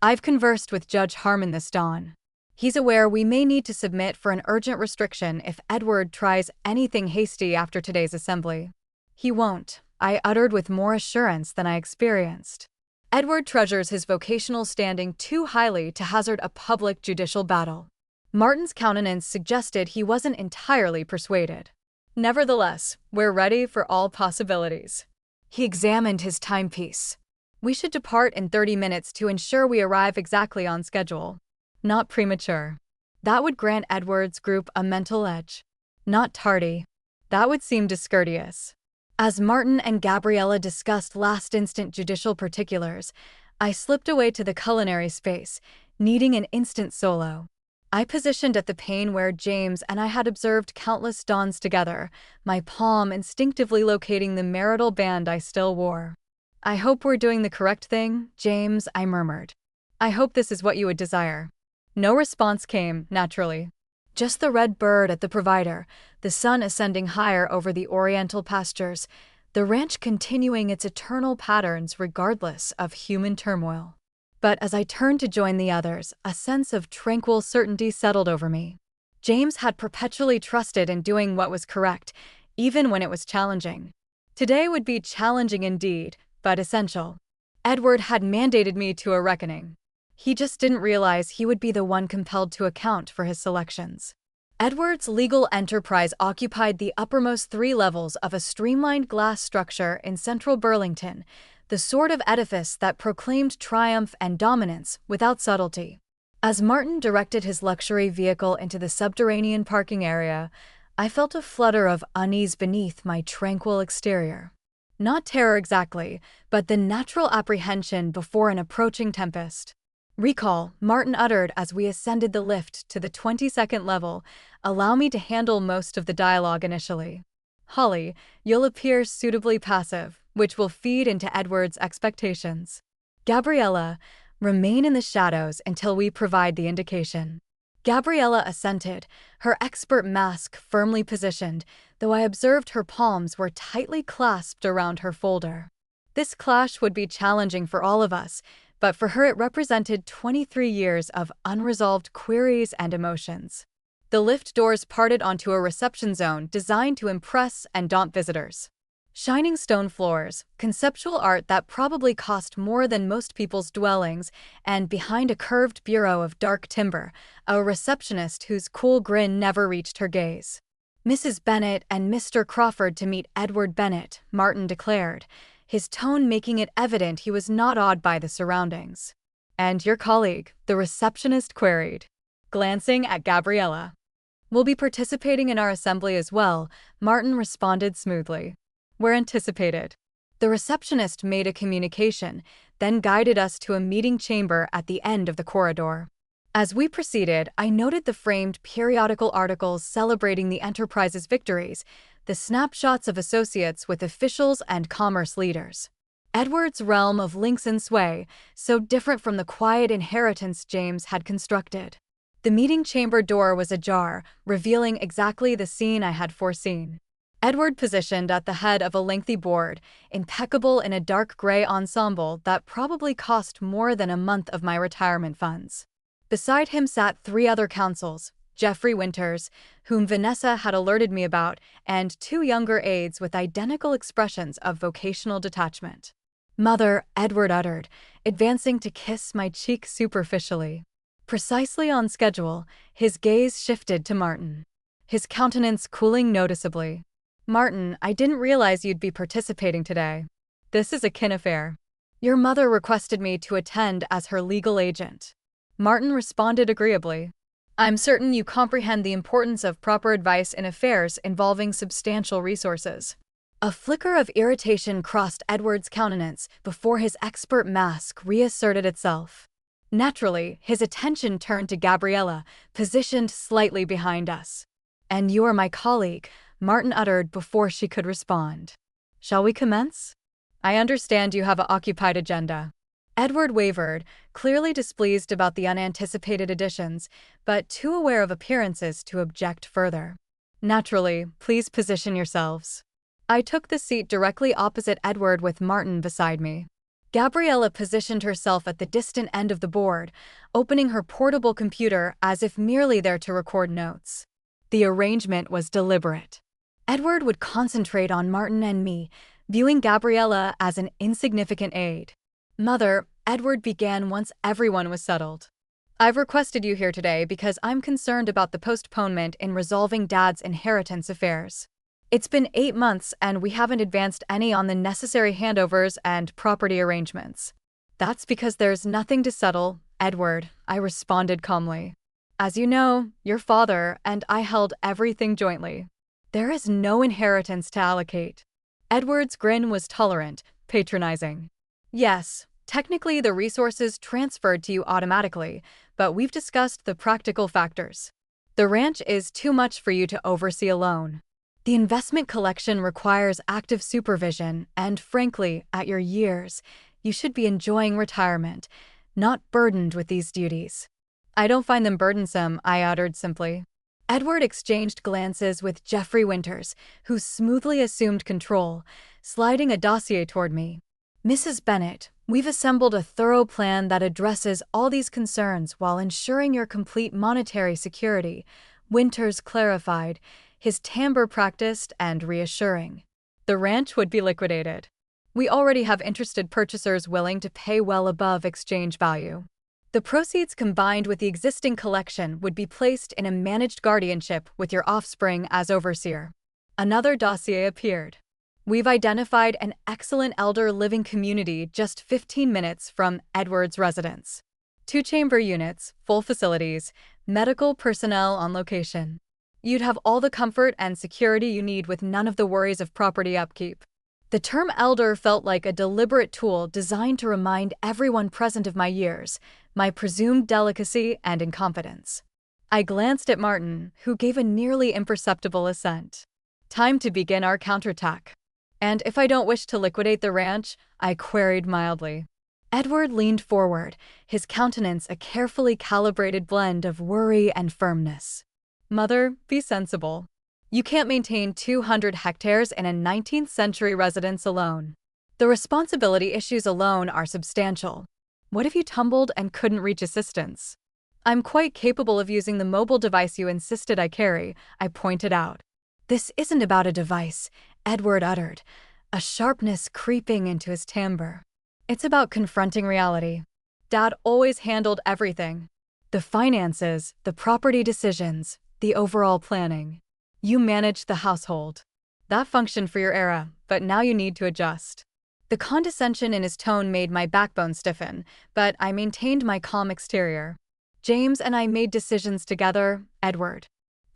"I've conversed with Judge Harmon this dawn. He's aware we may need to submit for an urgent restriction if Edward tries anything hasty after today's assembly." "He won't," I uttered with more assurance than I experienced. "Edward treasures his vocational standing too highly to hazard a public judicial battle." Martin's countenance suggested he wasn't entirely persuaded. "Nevertheless, we're ready for all possibilities." He examined his timepiece. "We should depart in 30 minutes to ensure we arrive exactly on schedule. Not premature. That would grant Edward's group a mental edge. Not tardy. That would seem discourteous." As Martin and Gabriella discussed last-instant judicial particulars, I slipped away to the culinary space, needing an instant solo. I positioned at the pane where James and I had observed countless dawns together, my palm instinctively locating the marital band I still wore. "I hope we're doing the correct thing, James," I murmured. "I hope this is what you would desire." No response came, naturally. Just the red bird at the provider, the sun ascending higher over the oriental pastures, the ranch continuing its eternal patterns regardless of human turmoil. But as I turned to join the others, a sense of tranquil certainty settled over me. James had perpetually trusted in doing what was correct, even when it was challenging. Today would be challenging indeed, but essential. Edward had mandated me to a reckoning. He just didn't realize he would be the one compelled to account for his selections. Edward's legal enterprise occupied the uppermost 3 levels of a streamlined glass structure in central Burlington, the sort of edifice that proclaimed triumph and dominance without subtlety. As Martin directed his luxury vehicle into the subterranean parking area, I felt a flutter of unease beneath my tranquil exterior. Not terror exactly, but the natural apprehension before an approaching tempest. "Recall," Martin uttered as we ascended the lift to the 22nd level. "Allow me to handle most of the dialogue initially. Holly, you'll appear suitably passive, which will feed into Edward's expectations. Gabriella, remain in the shadows until we provide the indication." Gabriella assented, her expert mask firmly positioned, though I observed her palms were tightly clasped around her folder. This clash would be challenging for all of us, but for her it represented 23 years of unresolved queries and emotions. The lift doors parted onto a reception zone designed to impress and daunt visitors. Shining stone floors, conceptual art that probably cost more than most people's dwellings, and behind a curved bureau of dark timber, a receptionist whose cool grin never reached her gaze. "Mrs. Bennet and Mr. Crawford to meet Edward Bennet," Martin declared, his tone making it evident he was not awed by the surroundings. "And your colleague," the receptionist queried, glancing at Gabriella. "Will be participating in our assembly as well," Martin responded smoothly. "We're anticipated." The receptionist made a communication, then guided us to a meeting chamber at the end of the corridor. As we proceeded, I noted the framed periodical articles celebrating the enterprise's victories, the snapshots of associates with officials and commerce leaders. Edward's realm of links and sway, so different from the quiet inheritance James had constructed. The meeting chamber door was ajar, revealing exactly the scene I had foreseen. Edward positioned at the head of a lengthy board, impeccable in a dark gray ensemble that probably cost more than a month of my retirement funds. Beside him sat 3 other counsels, Geoffrey Winters, whom Vanessa had alerted me about, and 2 younger aides with identical expressions of vocational detachment. "Mother," Edward uttered, advancing to kiss my cheek superficially. Precisely on schedule, his gaze shifted to Martin, his countenance cooling noticeably. "Martin, I didn't realize you'd be participating today. This is a kin affair. Your mother requested me to attend as her legal agent." Martin responded agreeably. "I'm certain you comprehend the importance of proper advice in affairs involving substantial resources." A flicker of irritation crossed Edward's countenance before his expert mask reasserted itself. Naturally, his attention turned to Gabriella, positioned slightly behind us. "And you are my colleague," Martin uttered before she could respond. "Shall we commence? I understand you have an occupied agenda." Edward wavered, clearly displeased about the unanticipated additions, but too aware of appearances to object further. "Naturally, please position yourselves." I took the seat directly opposite Edward with Martin beside me. Gabriella positioned herself at the distant end of the board, opening her portable computer as if merely there to record notes. The arrangement was deliberate. Edward would concentrate on Martin and me, viewing Gabriella as an insignificant aide. "Mother," Edward began once everyone was settled. "I've requested you here today because I'm concerned about the postponement in resolving Dad's inheritance affairs. It's been 8 months and we haven't advanced any on the necessary handovers and property arrangements." "That's because there's nothing to settle, Edward," I responded calmly. "As you know, your father and I held everything jointly. There is no inheritance to allocate." Edward's grin was tolerant, patronizing. "Yes, technically the resources transferred to you automatically, but we've discussed the practical factors. The ranch is too much for you to oversee alone. The investment collection requires active supervision, and frankly, at your years, you should be enjoying retirement, not burdened with these duties." "I don't find them burdensome," I uttered simply. Edward exchanged glances with Geoffrey Winters, who smoothly assumed control, sliding a dossier toward me. "Mrs. Bennet, we've assembled a thorough plan that addresses all these concerns while ensuring your complete monetary security," Winters clarified, his timbre practiced and reassuring. "The ranch would be liquidated. We already have interested purchasers willing to pay well above exchange value." The proceeds combined with the existing collection would be placed in a managed guardianship with your offspring as overseer. Another dossier appeared. We've identified an excellent elder living community just 15 minutes from Edward's residence. 2-chamber units, full facilities, medical personnel on location. You'd have all the comfort and security you need with none of the worries of property upkeep. The term elder felt like a deliberate tool designed to remind everyone present of my years, my presumed delicacy and incompetence. I glanced at Martin, who gave a nearly imperceptible assent. Time to begin our counterattack. And if I don't wish to liquidate the ranch, I queried mildly. Edward leaned forward, his countenance a carefully calibrated blend of worry and firmness. Mother, be sensible. You can't maintain 200 hectares in a 19th century residence alone. The responsibility issues alone are substantial. What if you tumbled and couldn't reach assistance? I'm quite capable of using the mobile device you insisted I carry, I pointed out. This isn't about a device, Edward uttered, a sharpness creeping into his timbre. It's about confronting reality. Dad always handled everything. The finances, the property decisions, the overall planning. You managed the household. That functioned for your era, but now you need to adjust. The condescension in his tone made my backbone stiffen, but I maintained my calm exterior. James and I made decisions together, Edward.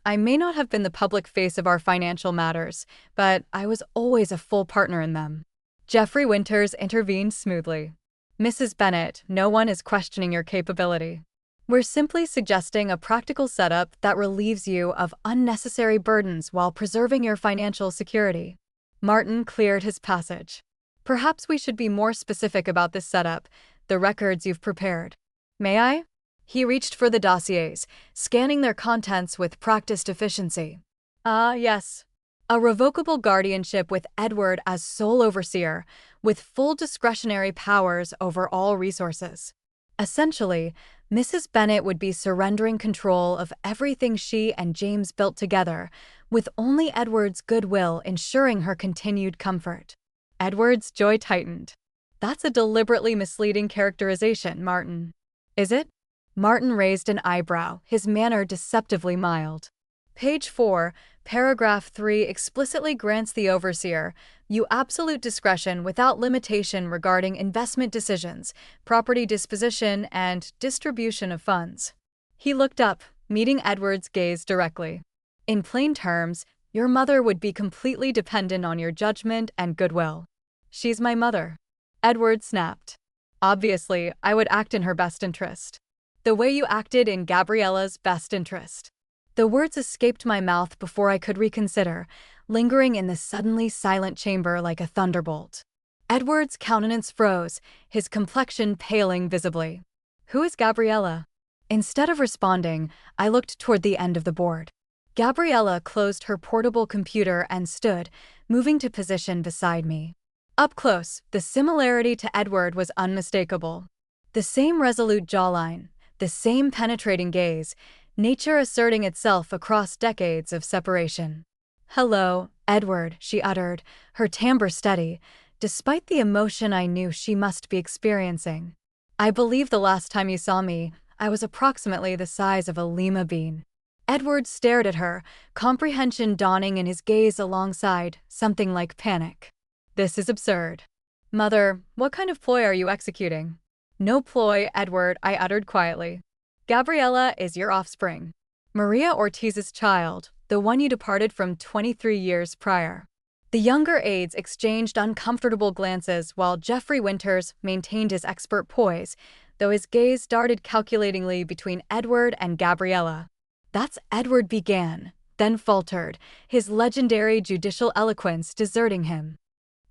I may not have been the public face of our financial matters, but I was always a full partner in them. Jeffrey Winters intervened smoothly. Mrs. Bennet, no one is questioning your capability. We're simply suggesting a practical setup that relieves you of unnecessary burdens while preserving your financial security. Martin cleared his passage. Perhaps we should be more specific about this setup, the records you've prepared. May I? He reached for the dossiers, scanning their contents with practiced efficiency. Yes. A revocable guardianship with Edward as sole overseer, with full discretionary powers over all resources. Essentially, Mrs. Bennet would be surrendering control of everything she and James built together, with only Edward's goodwill ensuring her continued comfort. Edward's joy tightened. That's a deliberately misleading characterization, Martin. Is it? Martin raised an eyebrow, his manner deceptively mild. Page 4, paragraph 3 explicitly grants the overseer you absolute discretion without limitation regarding investment decisions, property disposition, and distribution of funds. He looked up, meeting Edward's gaze directly. In plain terms, your mother would be completely dependent on your judgment and goodwill. She's my mother. Edward snapped. Obviously, I would act in her best interest. The way you acted in Gabriella's best interest. The words escaped my mouth before I could reconsider, lingering in the suddenly silent chamber like a thunderbolt. Edward's countenance froze, his complexion paling visibly. Who is Gabriella? Instead of responding, I looked toward the end of the board. Gabriella closed her portable computer and stood, moving to position beside me. Up close, the similarity to Edward was unmistakable. The same resolute jawline, the same penetrating gaze, nature asserting itself across decades of separation. Hello, Edward, she uttered, her timbre steady, despite the emotion I knew she must be experiencing. I believe the last time you saw me, I was approximately the size of a lima bean. Edward stared at her, comprehension dawning in his gaze alongside something like panic. This is absurd. Mother, what kind of ploy are you executing? No ploy, Edward, I uttered quietly. Gabriella is your offspring. Maria Ortiz's child, the one you departed from 23 years prior. The younger aides exchanged uncomfortable glances while Jeffrey Winters maintained his expert poise, though his gaze darted calculatingly between Edward and Gabriella. That's Edward began, then faltered, his legendary judicial eloquence deserting him.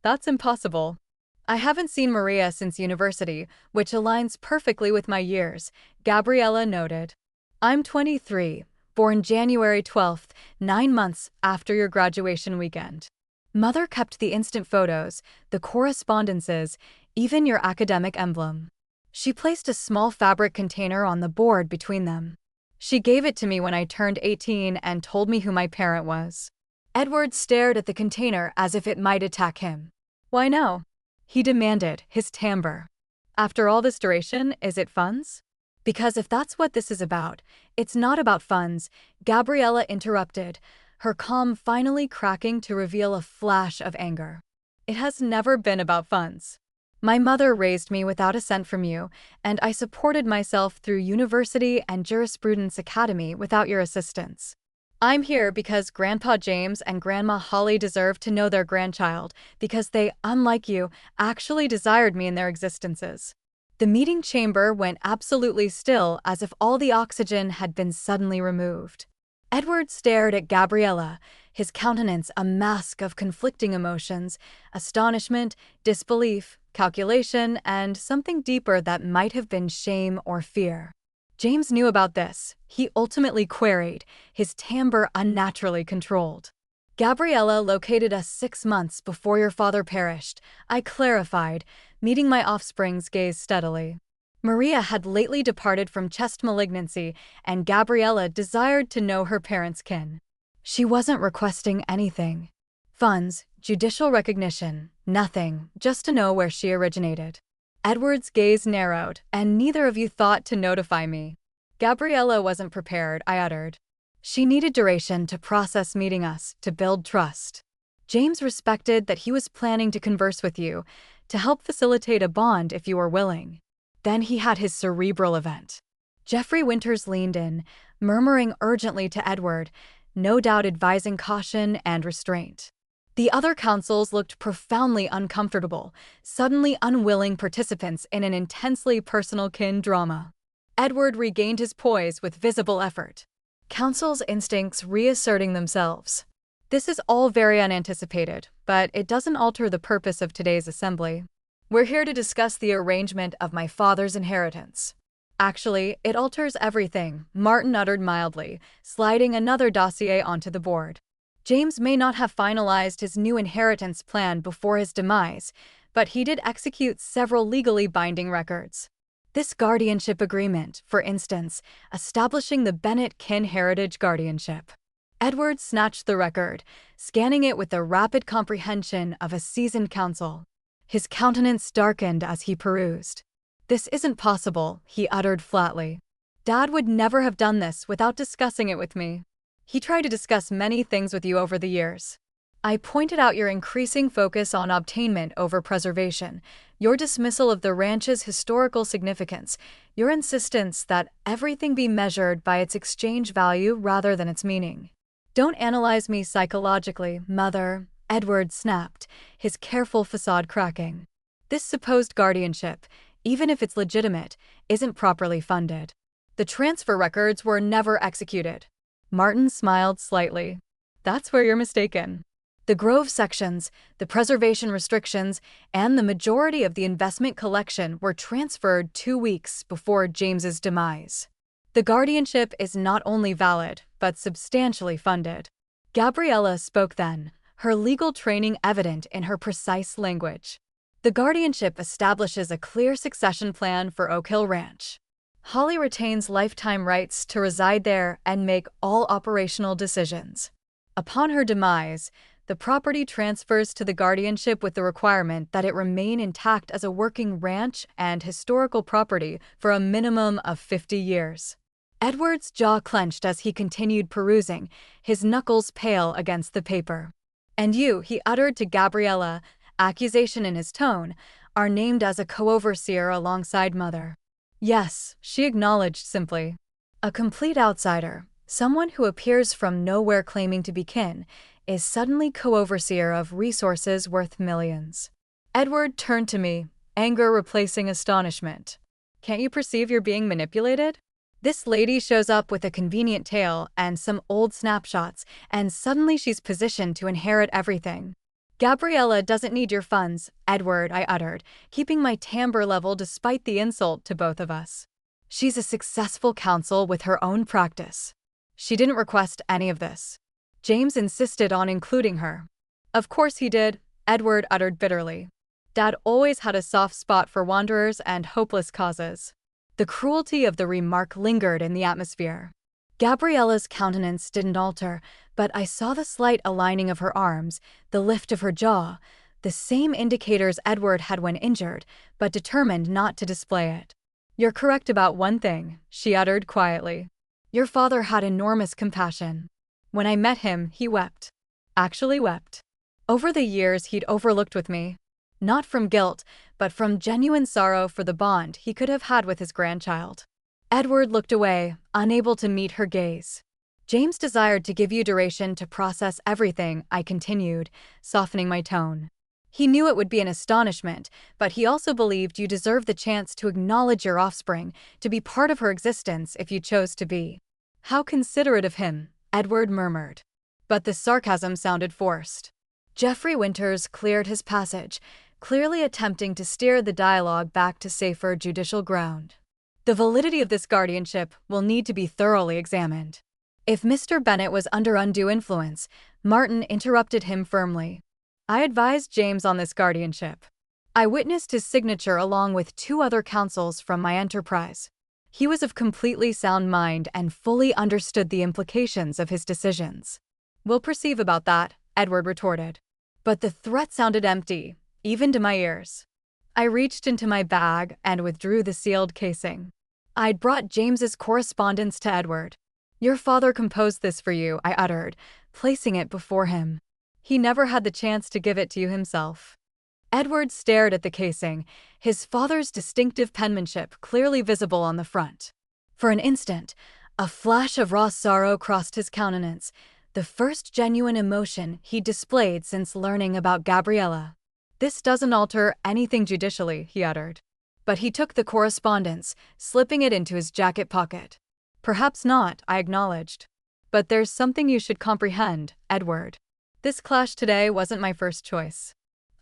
That's impossible. I haven't seen Maria since university, which aligns perfectly with my years, Gabriella noted. I'm 23, born January 12th, 9 months after your graduation weekend. Mother kept the instant photos, the correspondences, even your academic emblem. She placed a small fabric container on the board between them. She gave it to me when I turned 18 and told me who my parent was. Edward stared at the container as if it might attack him. Why no? He demanded, his timbre. After all this duration, is it funds? Because if that's what this is about, it's not about funds, Gabriella interrupted, her calm finally cracking to reveal a flash of anger. It has never been about funds. My mother raised me without a cent from you, and I supported myself through university and jurisprudence academy without your assistance. I'm here because Grandpa James and Grandma Holly deserve to know their grandchild, because they, unlike you, actually desired me in their existences. The meeting chamber went absolutely still, as if all the oxygen had been suddenly removed. Edward stared at Gabriella, his countenance a mask of conflicting emotions, astonishment, disbelief, calculation, and something deeper that might have been shame or fear. James knew about this, he ultimately queried, his timbre unnaturally controlled. Gabriella located us 6 months before your father perished, I clarified, meeting my offspring's gaze steadily. Maria had lately departed from chest malignancy, and Gabriella desired to know her parents' kin. She wasn't requesting anything. Funds, judicial recognition, nothing, just to know where she originated. Edward's gaze narrowed, and neither of you thought to notify me. Gabriella wasn't prepared, I uttered. She needed duration to process meeting us, to build trust. James respected that he was planning to converse with you, to help facilitate a bond if you were willing. Then he had his cerebral event. Geoffrey Winters leaned in, murmuring urgently to Edward, no doubt advising caution and restraint. The other counsels looked profoundly uncomfortable, suddenly unwilling participants in an intensely personal kin drama. Edward regained his poise with visible effort. Council's instincts reasserting themselves. This is all very unanticipated, but it doesn't alter the purpose of today's assembly. We're here to discuss the arrangement of my father's inheritance. Actually, it alters everything, Martin uttered mildly, sliding another dossier onto the board. James may not have finalized his new inheritance plan before his demise, but he did execute several legally binding records. This guardianship agreement, for instance, establishing the Bennett kin heritage guardianship. Edward snatched the record, scanning it with the rapid comprehension of a seasoned counsel. His countenance darkened as he perused. This isn't possible, he uttered flatly. Dad would never have done this without discussing it with me. He tried to discuss many things with you over the years. I pointed out your increasing focus on obtainment over preservation, your dismissal of the ranch's historical significance, your insistence that everything be measured by its exchange value rather than its meaning. Don't analyze me psychologically, Mother, Edward snapped, his careful facade cracking. This supposed guardianship, even if it's legitimate, isn't properly funded. The transfer records were never executed. Martin smiled slightly. That's where you're mistaken. The Grove sections, the preservation restrictions, and the majority of the investment collection were transferred 2 weeks before James's demise. The guardianship is not only valid, but substantially funded. Gabriella spoke then, her legal training evident in her precise language. The guardianship establishes a clear succession plan for Oak Hill Ranch. Holly retains lifetime rights to reside there and make all operational decisions. Upon her demise, the property transfers to the guardianship with the requirement that it remain intact as a working ranch and historical property for a minimum of 50 years. Edward's jaw clenched as he continued perusing, his knuckles pale against the paper. And you, he uttered to Gabriella, accusation in his tone, are named as a co-overseer alongside Mother. Yes, she acknowledged simply. A complete outsider, someone who appears from nowhere claiming to be kin, is suddenly co-overseer of resources worth millions. Edward turned to me, anger replacing astonishment. Can't you perceive you're being manipulated? This lady shows up with a convenient tale and some old snapshots, and suddenly she's positioned to inherit everything. Gabriella doesn't need your funds, Edward, I uttered, keeping my timbre level despite the insult to both of us. She's a successful counsel with her own practice. She didn't request any of this. James insisted on including her. Of course he did, Edward uttered bitterly. Dad always had a soft spot for wanderers and hopeless causes. The cruelty of the remark lingered in the atmosphere. Gabriella's countenance didn't alter, but I saw the slight aligning of her arms, the lift of her jaw, the same indicators Edward had when injured, but determined not to display it. You're correct about one thing, she uttered quietly. Your father had enormous compassion. When I met him, he wept. Actually wept. Over the years he'd overlooked with me. Not from guilt, but from genuine sorrow for the bond he could have had with his grandchild. Edward looked away, unable to meet her gaze. James desired to give you duration to process everything, I continued, softening my tone. He knew it would be an astonishment, but he also believed you deserved the chance to acknowledge your offspring, to be part of her existence if you chose to be. How considerate of him, Edward murmured. But the sarcasm sounded forced. Geoffrey Winters cleared his passage, clearly attempting to steer the dialogue back to safer judicial ground. The validity of this guardianship will need to be thoroughly examined. If Mr. Bennet was under undue influence, Martin interrupted him firmly. I advised James on this guardianship. I witnessed his signature along with 2 other counsels from my enterprise. He was of completely sound mind and fully understood the implications of his decisions. We'll perceive about that, Edward retorted. But the threat sounded empty, even to my ears. I reached into my bag and withdrew the sealed casing. I'd brought James's correspondence to Edward. Your father composed this for you, I uttered, placing it before him. He never had the chance to give it to you himself. Edward stared at the casing, his father's distinctive penmanship clearly visible on the front. For an instant, a flash of raw sorrow crossed his countenance, the first genuine emotion he displayed since learning about Gabriella. This doesn't alter anything judicially, he uttered. But he took the correspondence, slipping it into his jacket pocket. Perhaps not, I acknowledged. But there's something you should comprehend, Edward. This clash today wasn't my first choice.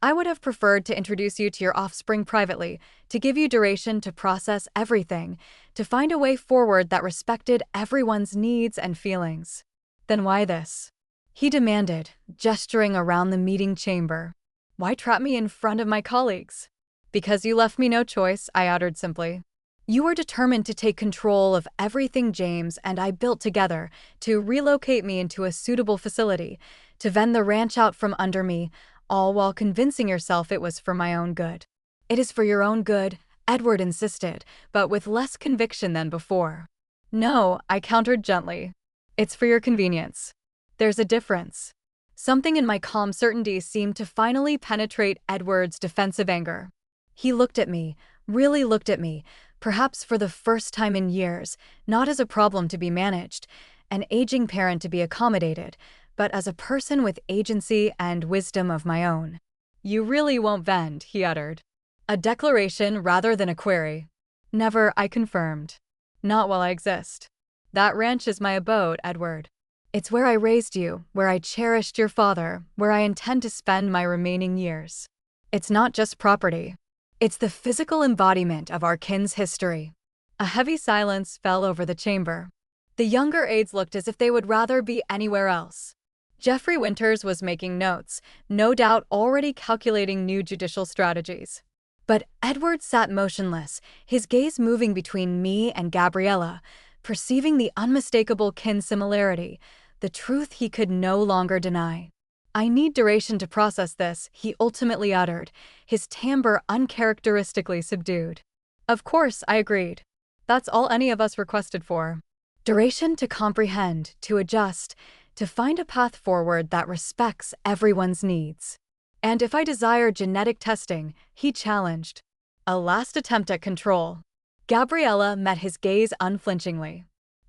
I would have preferred to introduce you to your offspring privately, to give you duration to process everything, to find a way forward that respected everyone's needs and feelings. Then why this? He demanded, gesturing around the meeting chamber. Why trap me in front of my colleagues? Because you left me no choice, I uttered simply. You were determined to take control of everything James and I built together, to relocate me into a suitable facility, to vend the ranch out from under me, all while convincing yourself it was for my own good. It is for your own good, Edward insisted, but with less conviction than before. No, I countered gently. It's for your convenience. There's a difference. Something in my calm certainty seemed to finally penetrate Edward's defensive anger. He looked at me, really looked at me, perhaps for the first time in years, not as a problem to be managed, an aging parent to be accommodated, but as a person with agency and wisdom of my own. You really won't vend, he uttered. A declaration rather than a query. Never, I confirmed. Not while I exist. That ranch is my abode, Edward. It's where I raised you, where I cherished your father, where I intend to spend my remaining years. It's not just property. It's the physical embodiment of our kin's history. A heavy silence fell over the chamber. The younger aides looked as if they would rather be anywhere else. Geoffrey Winters was making notes, no doubt already calculating new judicial strategies. But Edward sat motionless, his gaze moving between me and Gabriella, perceiving the unmistakable kin similarity, the truth he could no longer deny. I need duration to process this, he ultimately uttered, his timbre uncharacteristically subdued. Of course, I agreed. That's all any of us requested for. Duration to comprehend, to adjust, to find a path forward that respects everyone's needs. And if I desire genetic testing, he challenged. A last attempt at control. Gabriella met his gaze unflinchingly.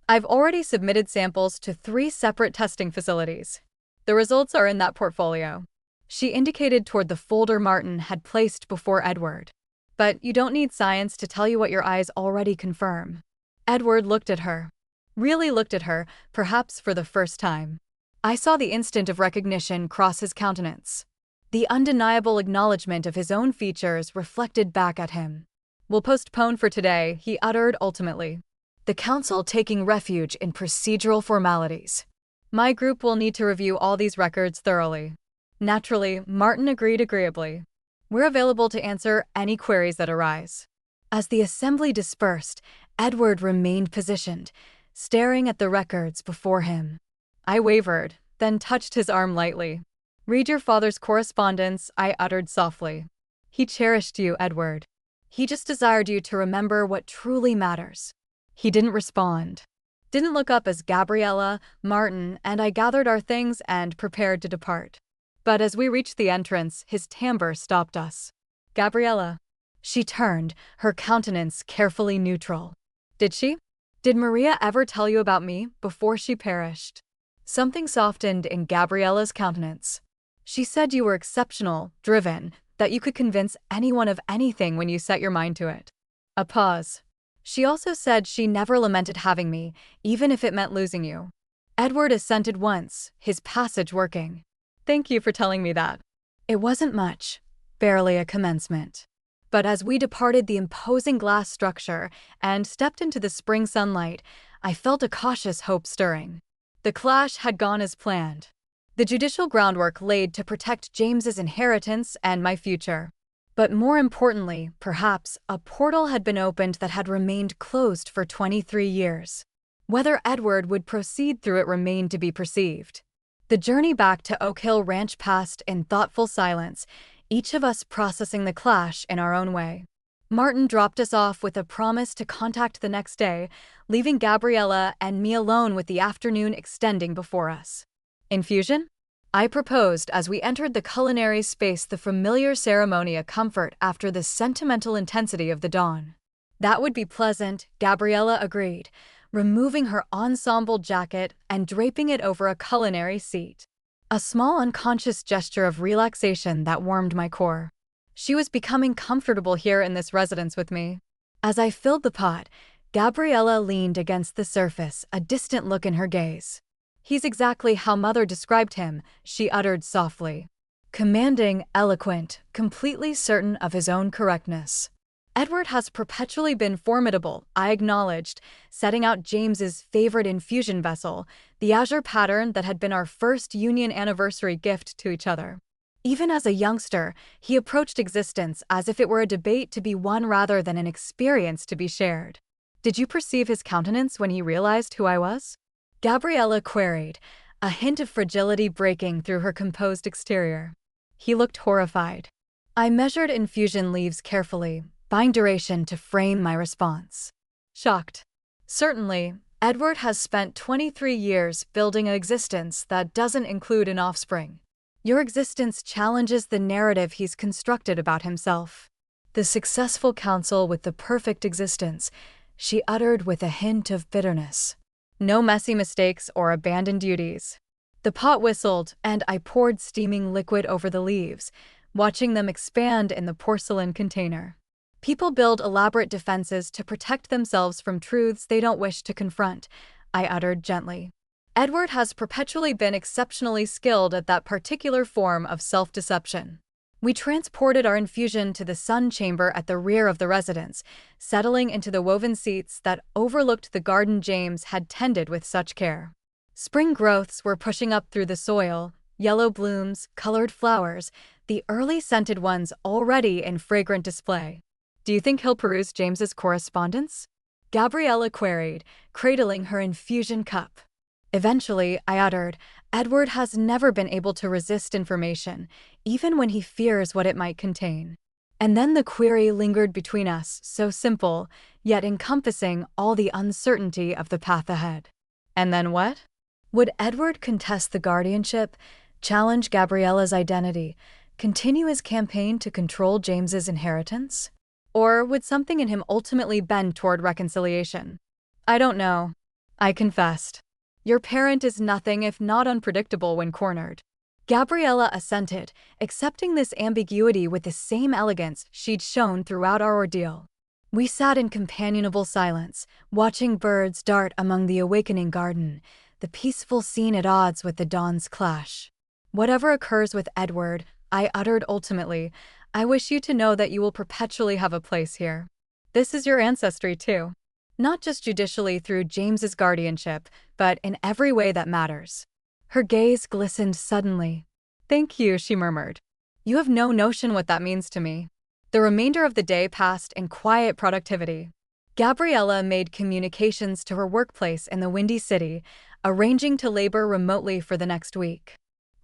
I've already submitted samples to 3 separate testing facilities. The results are in that portfolio. She indicated toward the folder Martin had placed before Edward. But you don't need science to tell you what your eyes already confirm. Edward looked at her. Really looked at her, perhaps for the first time. I saw the instant of recognition cross his countenance. The undeniable acknowledgement of his own features reflected back at him. We'll postpone for today, he uttered ultimately. The council taking refuge in procedural formalities. My group will need to review all these records thoroughly. Naturally, Martin agreed agreeably. We're available to answer any queries that arise. As the assembly dispersed, Edward remained positioned, staring at the records before him. I wavered, then touched his arm lightly. Read your father's correspondence, I uttered softly. He cherished you, Edward. He just desired you to remember what truly matters. He didn't respond. Didn't look up as Gabriella, Martin, and I gathered our things and prepared to depart. But as we reached the entrance, his timbre stopped us. Gabriella. She turned, her countenance carefully neutral. Did she? Did Maria ever tell you about me before she perished? Something softened in Gabriella's countenance. She said you were exceptional, driven, that you could convince anyone of anything when you set your mind to it. A pause. She also said she never lamented having me, even if it meant losing you. Edward assented once, his passage working. Thank you for telling me that. It wasn't much, barely a commencement. But as we departed the imposing glass structure and stepped into the spring sunlight, I felt a cautious hope stirring. The clash had gone as planned. The judicial groundwork laid to protect James's inheritance and my future. But more importantly, perhaps, a portal had been opened that had remained closed for 23 years. Whether Edward would proceed through it remained to be perceived. The journey back to Oak Hill Ranch passed in thoughtful silence, each of us processing the clash in our own way. Martin dropped us off with a promise to contact the next day, leaving Gabriella and me alone with the afternoon extending before us. Infusion? I proposed as we entered the culinary space, the familiar ceremony a comfort after the sentimental intensity of the dawn. That would be pleasant, Gabriella agreed, removing her ensemble jacket and draping it over a culinary seat. A small unconscious gesture of relaxation that warmed my core. She was becoming comfortable here in this residence with me. As I filled the pot, Gabriella leaned against the surface, a distant look in her gaze. He's exactly how Mother described him, she uttered softly. Commanding, eloquent, completely certain of his own correctness. Edward has perpetually been formidable, I acknowledged, setting out James's favorite infusion vessel, the azure pattern that had been our first union anniversary gift to each other. Even as a youngster, he approached existence as if it were a debate to be won rather than an experience to be shared. Did you perceive his countenance when he realized who I was? Gabriella queried, a hint of fragility breaking through her composed exterior. He looked horrified. I measured infusion leaves carefully, buying duration to frame my response. Shocked. Certainly, Edward has spent 23 years building an existence that doesn't include an offspring. Your existence challenges the narrative he's constructed about himself. The successful counsel with the perfect existence, she uttered with a hint of bitterness. No messy mistakes or abandoned duties. The pot whistled, and I poured steaming liquid over the leaves, watching them expand in the porcelain container. People build elaborate defenses to protect themselves from truths they don't wish to confront, I uttered gently. Edward has perpetually been exceptionally skilled at that particular form of self-deception. We transported our infusion to the sun chamber at the rear of the residence, settling into the woven seats that overlooked the garden James had tended with such care. Spring growths were pushing up through the soil, yellow blooms, colored flowers, the early scented ones already in fragrant display. Do you think he'll peruse James's correspondence? Gabriella queried, cradling her infusion cup. Eventually, I uttered, Edward has never been able to resist information, even when he fears what it might contain. And then the query lingered between us, so simple, yet encompassing all the uncertainty of the path ahead. And then what? Would Edward contest the guardianship, challenge Gabriella's identity, continue his campaign to control James's inheritance? Or would something in him ultimately bend toward reconciliation? I don't know. I confessed. Your parent is nothing if not unpredictable when cornered. Gabriella assented, accepting this ambiguity with the same elegance she'd shown throughout our ordeal. We sat in companionable silence, watching birds dart among the awakening garden, the peaceful scene at odds with the dawn's clash. Whatever occurs with Edward, I uttered ultimately, I wish you to know that you will perpetually have a place here. This is your ancestry too. Not just judicially through James's guardianship, but in every way that matters. Her gaze glistened suddenly. Thank you, she murmured. You have no notion what that means to me. The remainder of the day passed in quiet productivity. Gabriella made communications to her workplace in the Windy City, arranging to labor remotely for the next week.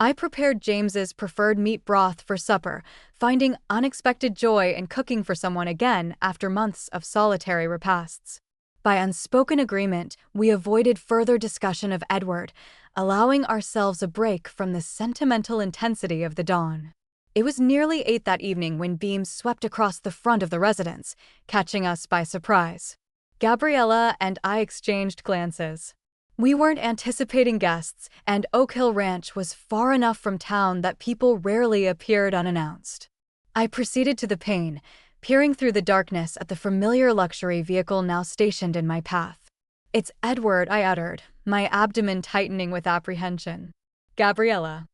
I prepared James's preferred meat broth for supper, finding unexpected joy in cooking for someone again after months of solitary repasts. By unspoken agreement, we avoided further discussion of Edward, allowing ourselves a break from the sentimental intensity of the dawn. It was nearly 8 that evening when beams swept across the front of the residence, catching us by surprise. Gabriella and I exchanged glances. We weren't anticipating guests, and Oak Hill Ranch was far enough from town that people rarely appeared unannounced. I proceeded to the pane, peering through the darkness at the familiar luxury vehicle now stationed in my path. "It's Edward," I uttered, my abdomen tightening with apprehension. Gabriella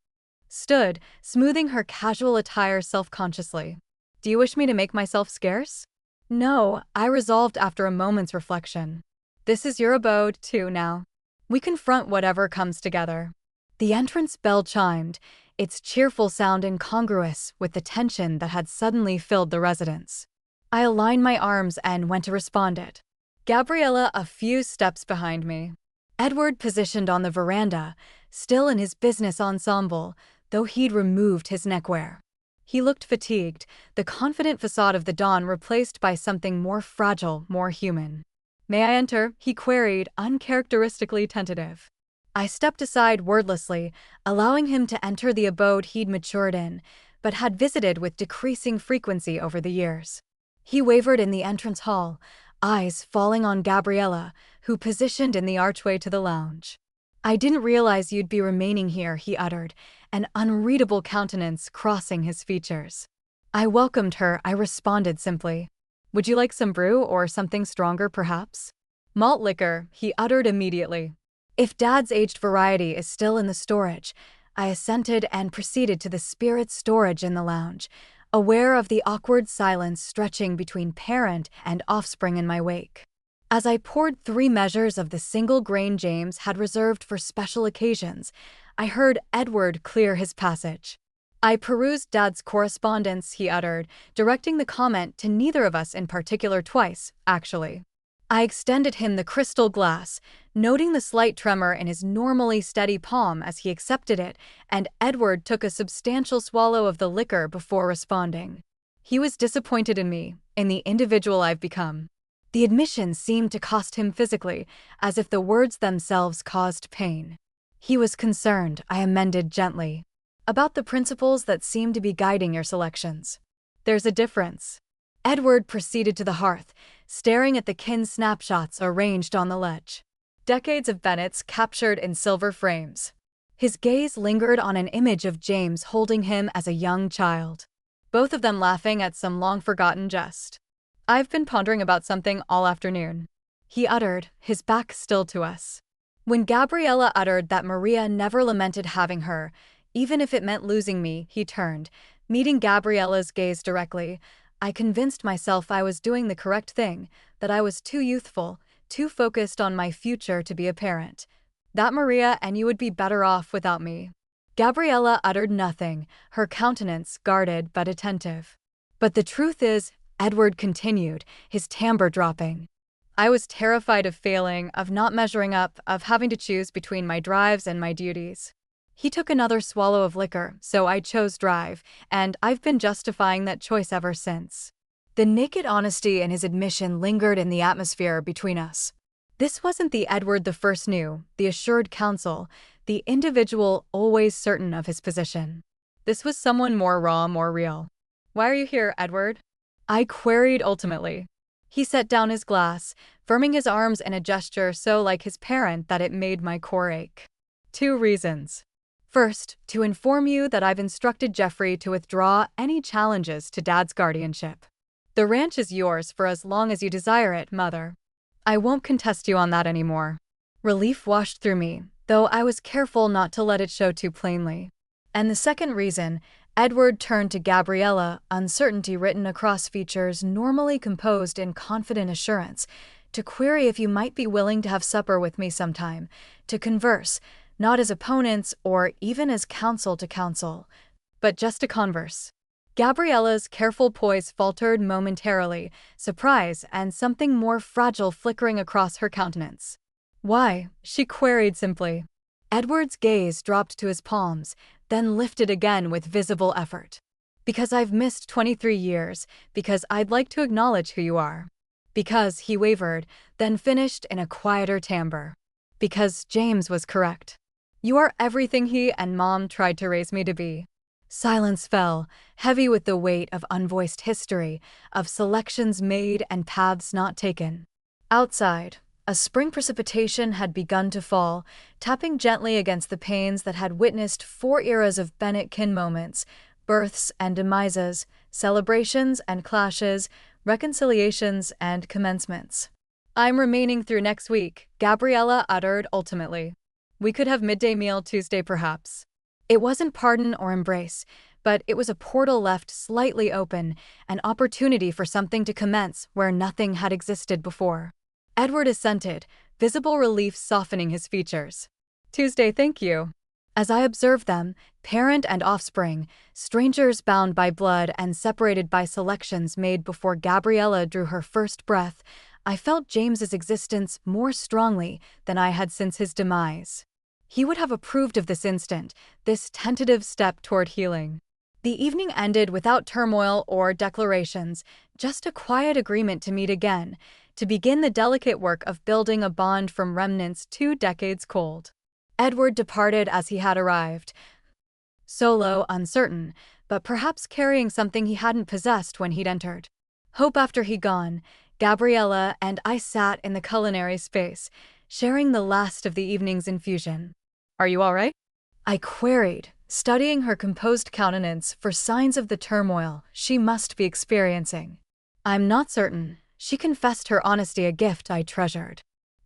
stood, smoothing her casual attire self-consciously. "Do you wish me to make myself scarce?" "No," I resolved after a moment's reflection. "This is your abode, too, now. We confront whatever comes together." The entrance bell chimed, its cheerful sound incongruous with the tension that had suddenly filled the residence. I aligned my arms and went to respond it. Gabriella a few steps behind me. Edward positioned on the veranda, still in his business ensemble, though he'd removed his neckwear. He looked fatigued, the confident facade of the dawn replaced by something more fragile, more human. "May I enter?" he queried, uncharacteristically tentative. I stepped aside wordlessly, allowing him to enter the abode he'd matured in, but had visited with decreasing frequency over the years. He wavered in the entrance hall, eyes falling on Gabriella, who positioned in the archway to the lounge. "I didn't realize you'd be remaining here," he uttered, an unreadable countenance crossing his features. I welcomed her, I responded simply. "Would you like some brew or something stronger, perhaps?" "Malt liquor," he uttered immediately. "If Dad's aged variety is still in the storage," I assented and proceeded to the spirit storage in the lounge, aware of the awkward silence stretching between parent and offspring in my wake. As I poured 3 measures of the single grain James had reserved for special occasions, I heard Edward clear his passage. "I perused Dad's correspondence," he uttered, directing the comment to neither of us in particular twice, actually. I extended him the crystal glass, noting the slight tremor in his normally steady palm as he accepted it, and Edward took a substantial swallow of the liquor before responding. He was disappointed in me, in the individual I've become. The admission seemed to cost him physically, as if the words themselves caused pain. He was concerned, I amended gently, about the principles that seem to be guiding your selections. "There's a difference." Edward proceeded to the hearth, staring at the kin snapshots arranged on the ledge. Decades of Bennetts captured in silver frames. His gaze lingered on an image of James holding him as a young child, both of them laughing at some long-forgotten jest. "I've been pondering about something all afternoon," he uttered, his back still to us. When Gabriella uttered that Maria never lamented having her, even if it meant losing me, he turned, meeting Gabriella's gaze directly. I convinced myself I was doing the correct thing, that I was too youthful, too focused on my future to be a parent. "That Maria and you would be better off without me." Gabriella uttered nothing, her countenance guarded but attentive. "But the truth is," Edward continued, his timbre dropping, "I was terrified of failing, of not measuring up, of having to choose between my drives and my duties." He took another swallow of liquor, "So I chose drive, and I've been justifying that choice ever since." The naked honesty in his admission lingered in the atmosphere between us. This wasn't the Edward the first knew, the assured counsel, the individual always certain of his position. This was someone more raw, more real. "Why are you here, Edward?" I queried ultimately. He set down his glass, firming his arms in a gesture so like his parent that it made my core ache. "2 reasons. First, to inform you that I've instructed Jeffrey to withdraw any challenges to Dad's guardianship. The ranch is yours for as long as you desire it, Mother. I won't contest you on that anymore." Relief washed through me, though I was careful not to let it show too plainly. "And the second reason," Edward turned to Gabriella, uncertainty written across features normally composed in confident assurance, "to query if you might be willing to have supper with me sometime, to converse, not as opponents or even as counsel to counsel, but just to converse." Gabriella's careful poise faltered momentarily, surprise and something more fragile flickering across her countenance. "Why?" she queried simply. Edward's gaze dropped to his palms, then lifted again with visible effort. Because I've missed 23 years, because I'd like to acknowledge who you are. Because he wavered, then finished in a quieter timbre. Because James was correct. You are everything he and Mom tried to raise me to be. Silence fell, heavy with the weight of unvoiced history, of selections made and paths not taken. Outside, a spring precipitation had begun to fall, tapping gently against the panes that had witnessed 4 eras of Bennet-kin moments, births and demises, celebrations and clashes, reconciliations and commencements. I'm remaining through next week, Gabriella uttered ultimately. We could have midday meal Tuesday perhaps. It wasn't pardon or embrace, but it was a portal left slightly open, an opportunity for something to commence where nothing had existed before. Edward assented, visible relief softening his features. Tuesday, thank you. As I observed them, parent and offspring, strangers bound by blood and separated by selections made before Gabriella drew her first breath, I felt James's existence more strongly than I had since his demise. He would have approved of this instant, this tentative step toward healing. The evening ended without turmoil or declarations, just a quiet agreement to meet again, to begin the delicate work of building a bond from remnants 2 decades cold. Edward departed as he had arrived, solo, uncertain, but perhaps carrying something he hadn't possessed when he'd entered. Hope after he'd gone, Gabriella and I sat in the culinary space, sharing the last of the evening's infusion. Are you all right? I queried, studying her composed countenance for signs of the turmoil she must be experiencing. I'm not certain. She confessed her honesty, a gift I treasured.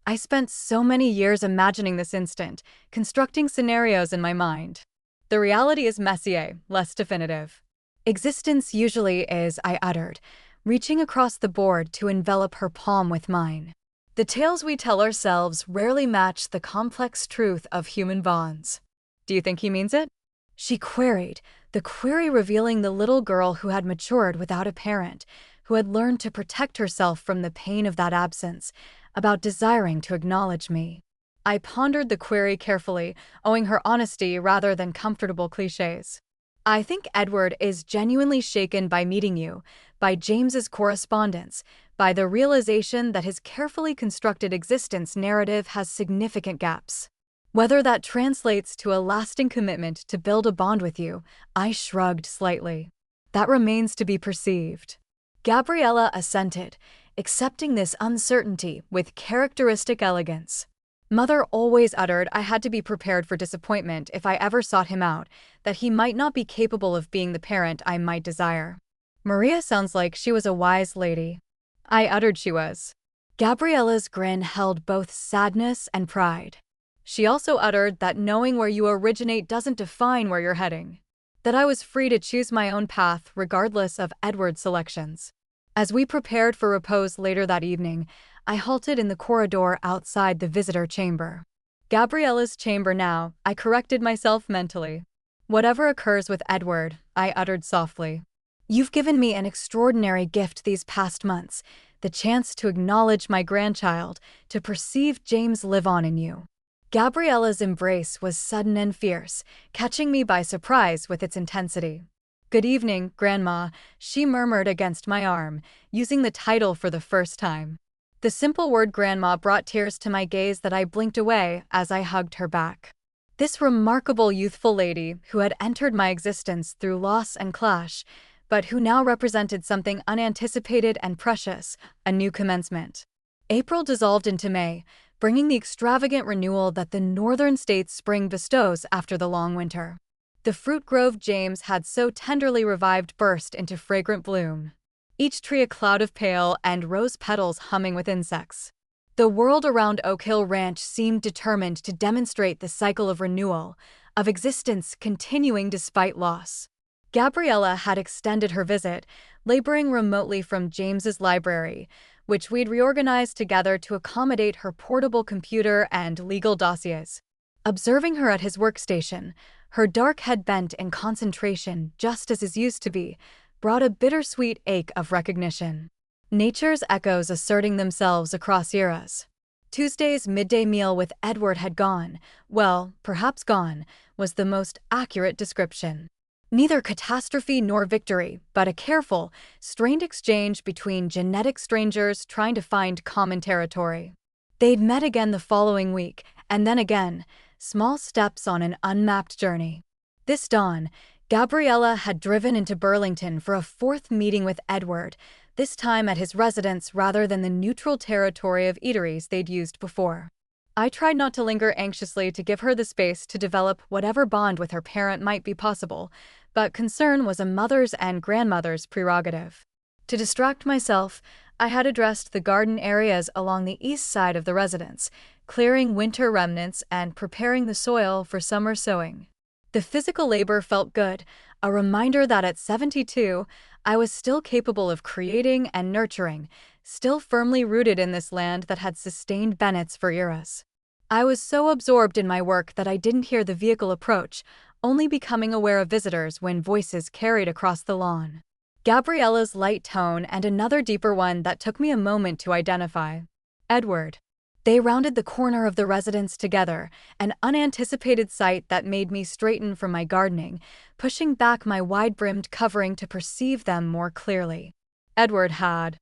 I spent so many years imagining this instant, constructing scenarios in my mind. The reality is messier, less definitive. Existence usually is, I uttered, reaching across the board to envelop her palm with mine. The tales we tell ourselves rarely match the complex truth of human bonds. Do you think he means it? She queried, the query revealing the little girl who had matured without a parent, who had learned to protect herself from the pain of that absence, about desiring to acknowledge me. I pondered the query carefully, owing her honesty rather than comfortable cliches. I think Edward is genuinely shaken by meeting you, by James's correspondence, by the realization that his carefully constructed existence narrative has significant gaps. Whether that translates to a lasting commitment to build a bond with you, I shrugged slightly. That remains to be perceived. Gabriella assented, accepting this uncertainty with characteristic elegance. Mother always uttered I had to be prepared for disappointment if I ever sought him out, that he might not be capable of being the parent I might desire. Maria sounds like she was a wise lady. I uttered she was. Gabriella's grin held both sadness and pride. She also uttered that knowing where you originate doesn't define where you're heading. That I was free to choose my own path regardless of Edward's selections. As we prepared for repose later that evening, I halted in the corridor outside the visitor chamber. Gabriella's chamber now, I corrected myself mentally. Whatever occurs with Edward, I uttered softly. You've given me an extraordinary gift these past months, the chance to acknowledge my grandchild, to perceive James live on in you. Gabriella's embrace was sudden and fierce, catching me by surprise with its intensity. Good evening, Grandma, she murmured against my arm, using the title for the first time. The simple word Grandma brought tears to my gaze that I blinked away as I hugged her back. This remarkable youthful lady, who had entered my existence through loss and clash, but who now represented something unanticipated and precious, a new commencement. April dissolved into May, bringing the extravagant renewal that the northern states' spring bestows after the long winter. The fruit grove James had so tenderly revived burst into fragrant bloom. Each tree a cloud of pale and rose petals humming with insects. The world around Oak Hill Ranch seemed determined to demonstrate the cycle of renewal, of existence continuing despite loss. Gabriella had extended her visit, laboring remotely from James's library, which we'd reorganized together to accommodate her portable computer and legal dossiers. Observing her at his workstation, her dark head bent in concentration just as his used to be, brought a bittersweet ache of recognition. Nature's echoes asserting themselves across eras. Tuesday's midday meal with Edward had gone, well, perhaps gone, was the most accurate description. Neither catastrophe nor victory, but a careful, strained exchange between genetic strangers trying to find common territory. They'd met again the following week, and then again, small steps on an unmapped journey. This dawn, Gabriella had driven into Burlington for a fourth meeting with Edward, this time at his residence rather than the neutral territory of eateries they'd used before. I tried not to linger anxiously to give her the space to develop whatever bond with her parent might be possible, but concern was a mother's and grandmother's prerogative. To distract myself, I had addressed the garden areas along the east side of the residence, clearing winter remnants and preparing the soil for summer sowing. The physical labor felt good, a reminder that at 72, I was still capable of creating and nurturing, still firmly rooted in this land that had sustained Bennetts for eras. I was so absorbed in my work that I didn't hear the vehicle approach, only becoming aware of visitors when voices carried across the lawn. Gabriella's light tone and another deeper one that took me a moment to identify. Edward. They rounded the corner of the residence together, an unanticipated sight that made me straighten from my gardening, pushing back my wide-brimmed covering to perceive them more clearly. Edward had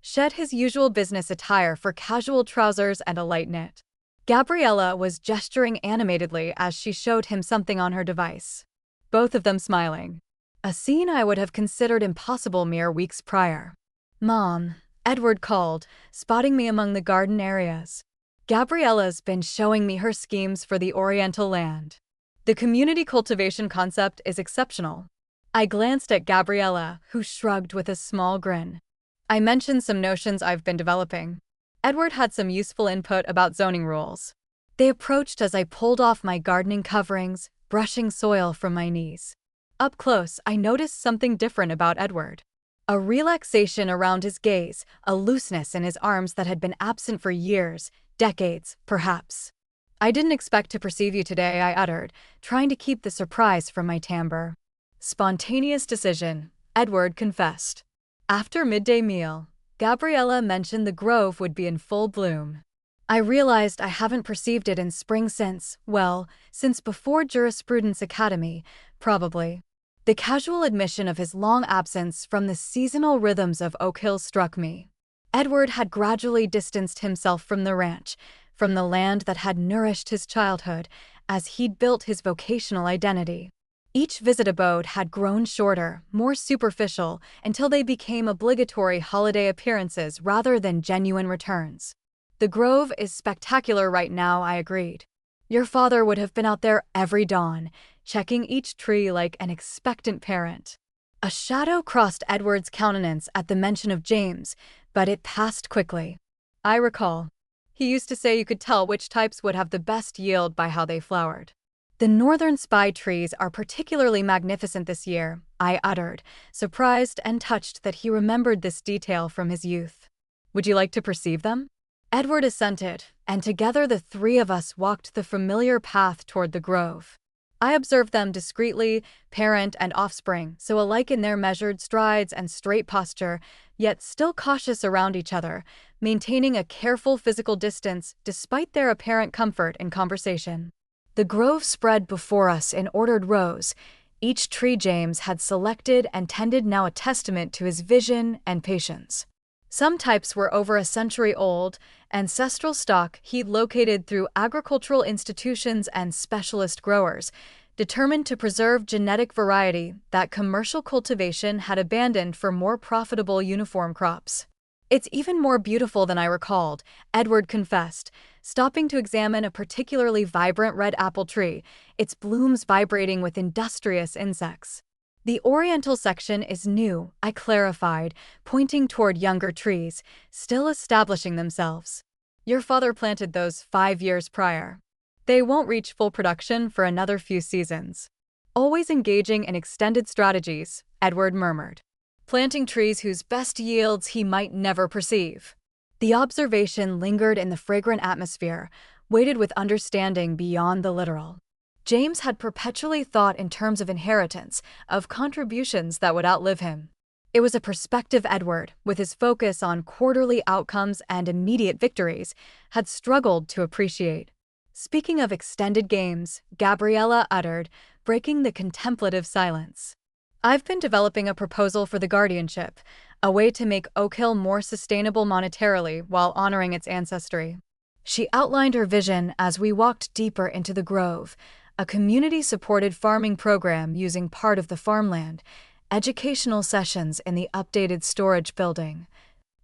shed his usual business attire for casual trousers and a light knit. Gabriella was gesturing animatedly as she showed him something on her device. Both of them smiling. A scene I would have considered impossible mere weeks prior. "Mom," Edward called, spotting me among the garden areas. "Gabriella's been showing me her schemes for the Oriental land. The community cultivation concept is exceptional." I glanced at Gabriella, who shrugged with a small grin. I mentioned some notions I've been developing. Edward had some useful input about zoning rules. They approached as I pulled off my gardening coverings, brushing soil from my knees. Up close, I noticed something different about Edward. A relaxation around his gaze, a looseness in his arms that had been absent for years, decades, perhaps. "I didn't expect to perceive you today," I uttered, trying to keep the surprise from my timbre. "Spontaneous decision," Edward confessed. After midday meal, Gabriella mentioned the grove would be in full bloom. I realized I haven't perceived it in spring since before Jurisprudence Academy, probably. The casual admission of his long absence from the seasonal rhythms of Oak Hill struck me. Edward had gradually distanced himself from the ranch, from the land that had nourished his childhood, as he'd built his vocational identity. Each visit abode had grown shorter, more superficial, until they became obligatory holiday appearances rather than genuine returns. "The grove is spectacular right now," I agreed. "Your father would have been out there every dawn, checking each tree like an expectant parent." A shadow crossed Edward's countenance at the mention of James, but it passed quickly. I recall. He used to say you could tell which types would have the best yield by how they flowered. "The northern spy trees are particularly magnificent this year," I uttered, surprised and touched that he remembered this detail from his youth. "Would you like to perceive them?" Edward assented, and together the three of us walked the familiar path toward the grove. I observed them discreetly, parent and offspring, so alike in their measured strides and straight posture, yet still cautious around each other, maintaining a careful physical distance despite their apparent comfort in conversation. The grove spread before us in ordered rows. Each tree James had selected and tended, now a testament to his vision and patience. Some types were over a century old, ancestral stock he'd located through agricultural institutions and specialist growers, determined to preserve genetic variety that commercial cultivation had abandoned for more profitable uniform crops. "It's even more beautiful than I recalled," Edward confessed, stopping to examine a particularly vibrant red apple tree, its blooms vibrating with industrious insects. "The Oriental section is new," I clarified, pointing toward younger trees, still establishing themselves. "Your father planted those 5 years prior. They won't reach full production for another few seasons." "Always engaging in extended strategies," Edward murmured. "Planting trees whose best yields he might never perceive." The observation lingered in the fragrant atmosphere, weighted with understanding beyond the literal. James had perpetually thought in terms of inheritance, of contributions that would outlive him. It was a perspective Edward, with his focus on quarterly outcomes and immediate victories, had struggled to appreciate. Speaking of extended games, Gabriella uttered, breaking the contemplative silence. I've been developing a proposal for the guardianship, a way to make Oak Hill more sustainable monetarily while honoring its ancestry. She outlined her vision as we walked deeper into the grove, a community-supported farming program using part of the farmland, educational sessions in the updated storage building,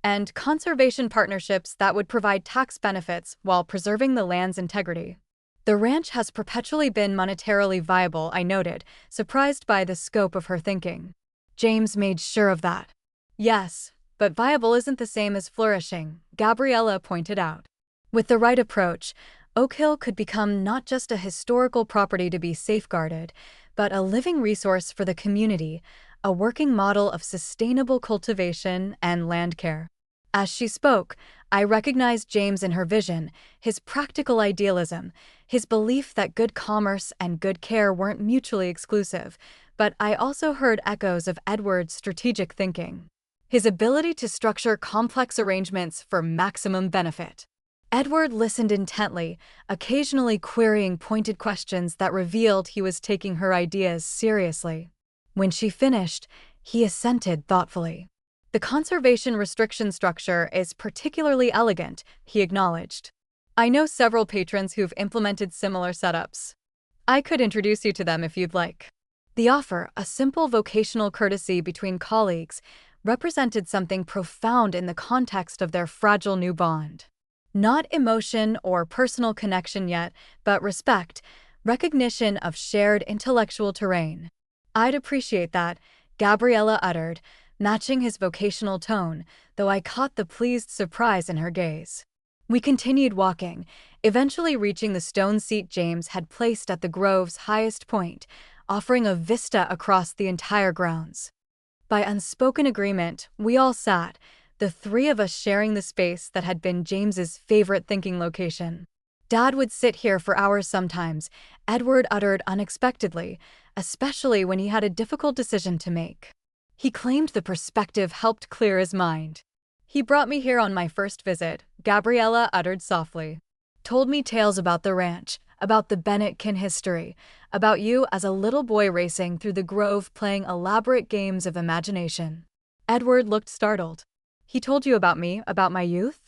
and conservation partnerships that would provide tax benefits while preserving the land's integrity. The ranch has perpetually been monetarily viable, I noted, surprised by the scope of her thinking. James made sure of that. Yes, but viable isn't the same as flourishing, Gabriella pointed out. With the right approach, Oak Hill could become not just a historical property to be safeguarded, but a living resource for the community, a working model of sustainable cultivation and land care. As she spoke, I recognized James in her vision, his practical idealism, his belief that good commerce and good care weren't mutually exclusive, but I also heard echoes of Edward's strategic thinking, his ability to structure complex arrangements for maximum benefit. Edward listened intently, occasionally querying pointed questions that revealed he was taking her ideas seriously. When she finished, he assented thoughtfully. The conservation restriction structure is particularly elegant, he acknowledged. I know several patrons who've implemented similar setups. I could introduce you to them if you'd like. The offer, a simple vocational courtesy between colleagues, represented something profound in the context of their fragile new bond. Not emotion or personal connection yet, but respect, recognition of shared intellectual terrain. I'd appreciate that, Gabriella uttered, matching his vocational tone, though I caught the pleased surprise in her gaze. We continued walking, eventually reaching the stone seat James had placed at the grove's highest point, offering a vista across the entire grounds. By unspoken agreement, we all sat, the three of us sharing the space that had been James's favorite thinking location. Dad would sit here for hours sometimes, Edward uttered unexpectedly, especially when he had a difficult decision to make. He claimed the perspective helped clear his mind. He brought me here on my first visit, Gabriella uttered softly. Told me tales about the ranch, about the Bennett-kin history, about you as a little boy racing through the grove playing elaborate games of imagination. Edward looked startled. He told you about me, about my youth?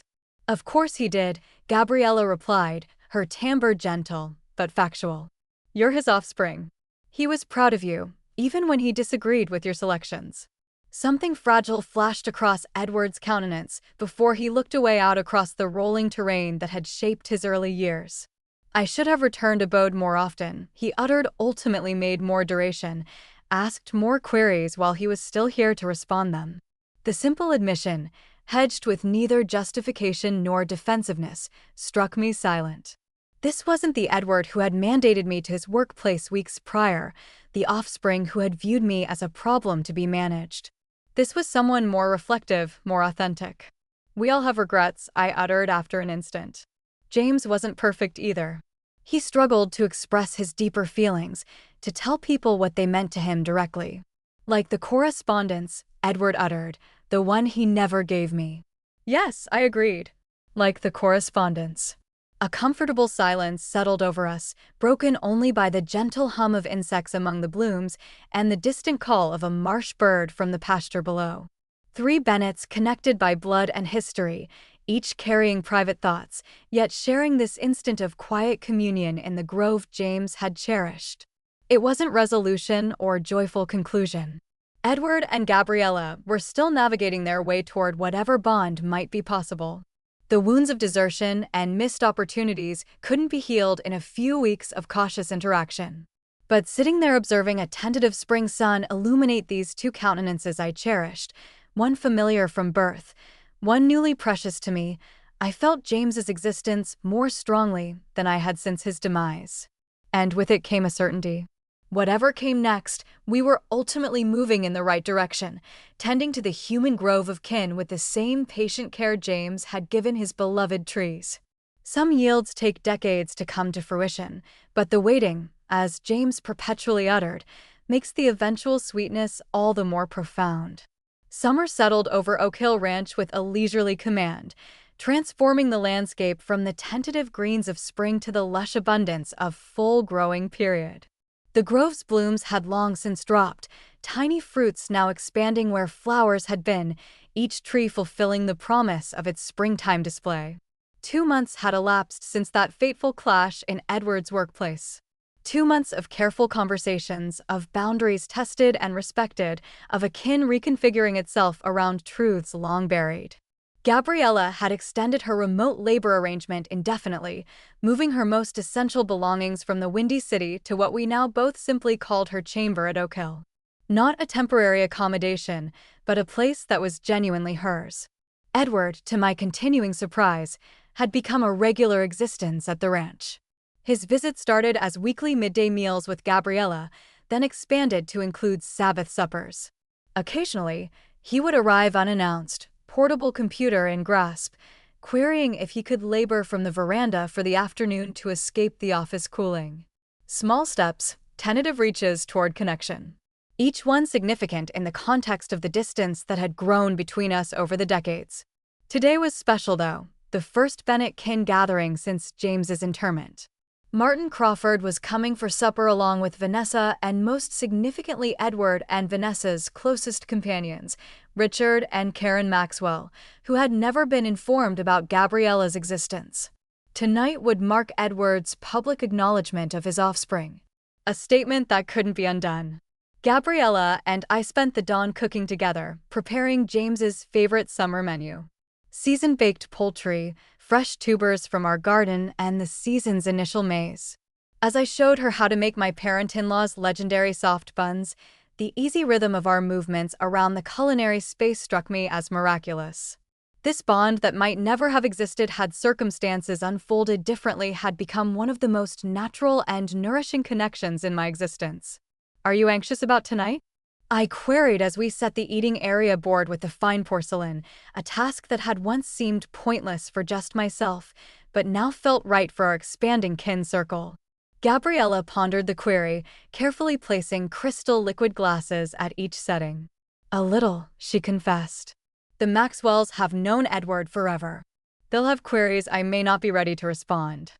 Of course he did, Gabriella replied, her timbre gentle, but factual. You're his offspring. He was proud of you, even when he disagreed with your selections. Something fragile flashed across Edward's countenance before he looked away out across the rolling terrain that had shaped his early years. I should have returned abode more often, he uttered, ultimately made more duration, asked more queries while he was still here to respond them. The simple admission, hedged with neither justification nor defensiveness, struck me silent. This wasn't the Edward who had mandated me to his workplace weeks prior, the offspring who had viewed me as a problem to be managed. This was someone more reflective, more authentic. We all have regrets, I uttered after an instant. James wasn't perfect either. He struggled to express his deeper feelings, to tell people what they meant to him directly. Like the correspondence, Edward uttered, the one he never gave me. Yes, I agreed. Like the correspondence. A comfortable silence settled over us, broken only by the gentle hum of insects among the blooms and the distant call of a marsh bird from the pasture below. Three Bennets connected by blood and history, each carrying private thoughts, yet sharing this instant of quiet communion in the grove James had cherished. It wasn't resolution or joyful conclusion. Edward and Gabriella were still navigating their way toward whatever bond might be possible. The wounds of desertion and missed opportunities couldn't be healed in a few weeks of cautious interaction. But sitting there observing a tentative spring sun illuminate these two countenances I cherished, one familiar from birth, one newly precious to me, I felt James's existence more strongly than I had since his demise. And with it came a certainty. Whatever came next, we were ultimately moving in the right direction, tending to the human grove of kin with the same patient care James had given his beloved trees. Some yields take decades to come to fruition, but the waiting, as James perpetually uttered, makes the eventual sweetness all the more profound. Summer settled over Oak Hill Ranch with a leisurely command, transforming the landscape from the tentative greens of spring to the lush abundance of full-growing period. The grove's blooms had long since dropped, tiny fruits now expanding where flowers had been, each tree fulfilling the promise of its springtime display. 2 months had elapsed since that fateful clash in Edward's workplace. 2 months of careful conversations, of boundaries tested and respected, of a kin reconfiguring itself around truths long buried. Gabriella had extended her remote labor arrangement indefinitely, moving her most essential belongings from the Windy City to what we now both simply called her chamber at Oak Hill. Not a temporary accommodation, but a place that was genuinely hers. Edward, to my continuing surprise, had become a regular existence at the ranch. His visit started as weekly midday meals with Gabriella, then expanded to include Sabbath suppers. Occasionally, he would arrive unannounced, portable computer in grasp, querying if he could labor from the veranda for the afternoon to escape the office cooling. Small steps, tentative reaches toward connection. Each one significant in the context of the distance that had grown between us over the decades. Today was special though, the first Bennett kin gathering since James's interment. Martin Crawford was coming for supper along with Vanessa and most significantly Edward and Vanessa's closest companions, Richard and Karen Maxwell, who had never been informed about Gabriella's existence. Tonight would mark Edward's public acknowledgement of his offspring. A statement that couldn't be undone. Gabriella and I spent the dawn cooking together, preparing James's favorite summer menu. Seasoned baked poultry, fresh tubers from our garden, and the season's initial maize. As I showed her how to make my parent-in-law's legendary soft buns, the easy rhythm of our movements around the culinary space struck me as miraculous. This bond that might never have existed had circumstances unfolded differently had become one of the most natural and nourishing connections in my existence. Are you anxious about tonight? I queried as we set the eating area board with the fine porcelain, a task that had once seemed pointless for just myself, but now felt right for our expanding kin circle. Gabriella pondered the query, carefully placing crystal liquid glasses at each setting. A little, she confessed. The Maxwells have known Edward forever. They'll have queries I may not be ready to respond.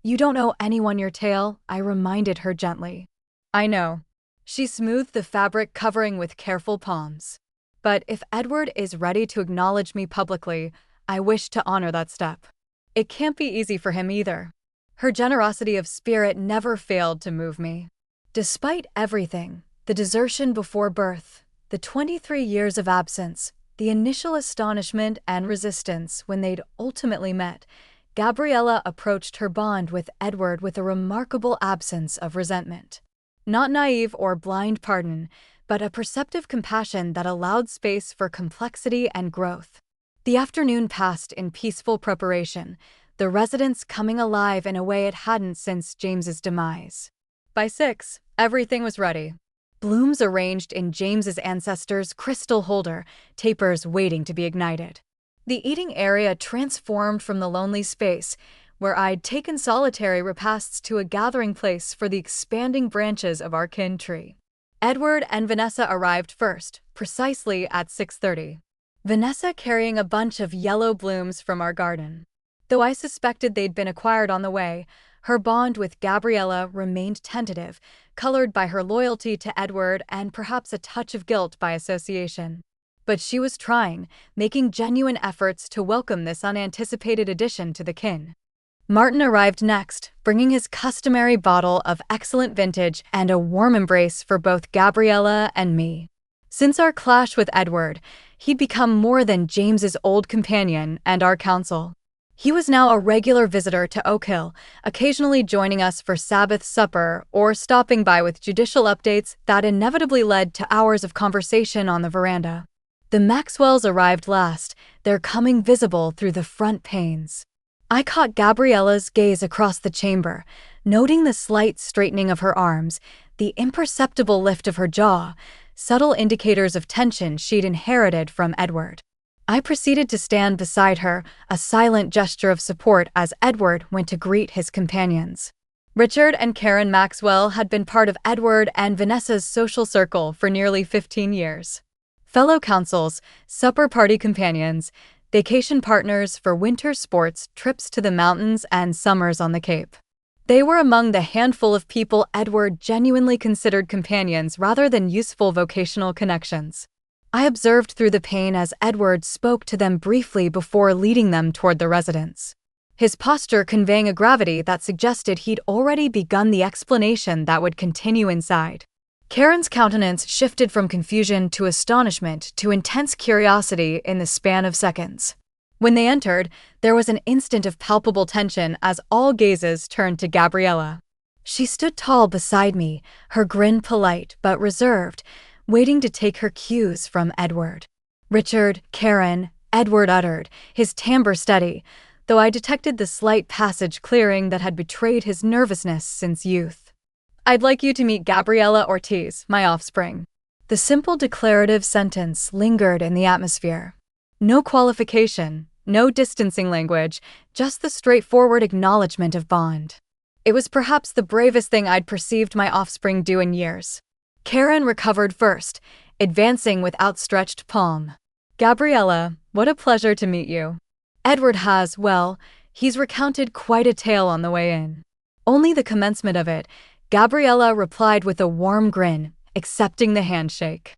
You don't owe anyone your tale, I reminded her gently. I know. She smoothed the fabric covering with careful palms. But if Edward is ready to acknowledge me publicly, I wish to honor that step. It can't be easy for him either. Her generosity of spirit never failed to move me. Despite everything, the desertion before birth, the 23 years of absence, the initial astonishment and resistance when they'd ultimately met, Gabriella approached her bond with Edward with a remarkable absence of resentment. Not naive or blind pardon, but a perceptive compassion that allowed space for complexity and growth. The afternoon passed in peaceful preparation, the residence coming alive in a way it hadn't since James's demise. By 6, everything was ready. Blooms arranged in James's ancestors' crystal holder, tapers waiting to be ignited. The eating area transformed from the lonely space, where I'd taken solitary repasts, to a gathering place for the expanding branches of our kin tree. Edward and Vanessa arrived first, precisely at 6:30. Vanessa carrying a bunch of yellow blooms from our garden. Though I suspected they'd been acquired on the way, her bond with Gabriella remained tentative, colored by her loyalty to Edward and perhaps a touch of guilt by association. But she was trying, making genuine efforts to welcome this unanticipated addition to the kin. Martin arrived next, bringing his customary bottle of excellent vintage and a warm embrace for both Gabriella and me. Since our clash with Edward, he'd become more than James's old companion and our counsel. He was now a regular visitor to Oak Hill, occasionally joining us for Sabbath supper or stopping by with judicial updates that inevitably led to hours of conversation on the veranda. The Maxwells arrived last, their coming visible through the front panes. I caught Gabriella's gaze across the chamber, noting the slight straightening of her arms, the imperceptible lift of her jaw, subtle indicators of tension she'd inherited from Edward. I proceeded to stand beside her, a silent gesture of support as Edward went to greet his companions. Richard and Karen Maxwell had been part of Edward and Vanessa's social circle for nearly 15 years. Fellow councils, supper party companions, vacation partners for winter sports, trips to the mountains, and summers on the Cape. They were among the handful of people Edward genuinely considered companions rather than useful vocational connections. I observed through the pain as Edward spoke to them briefly before leading them toward the residence, his posture conveying a gravity that suggested he'd already begun the explanation that would continue inside. Karen's countenance shifted from confusion to astonishment to intense curiosity in the span of seconds. When they entered, there was an instant of palpable tension as all gazes turned to Gabriella. She stood tall beside me, her grin polite but reserved, waiting to take her cues from Edward. "Richard, Karen," Edward uttered, his timbre steady, though I detected the slight passage clearing that had betrayed his nervousness since youth. "I'd like you to meet Gabriella Ortiz, my offspring." The simple declarative sentence lingered in the atmosphere. No qualification, no distancing language, just the straightforward acknowledgement of bond. It was perhaps the bravest thing I'd perceived my offspring do in years. Karen recovered first, advancing with outstretched palm. "Gabriella, what a pleasure to meet you." Edward has, well, he's recounted quite a tale on the way in. Only the commencement of it, Gabriella replied with a warm grin, accepting the handshake.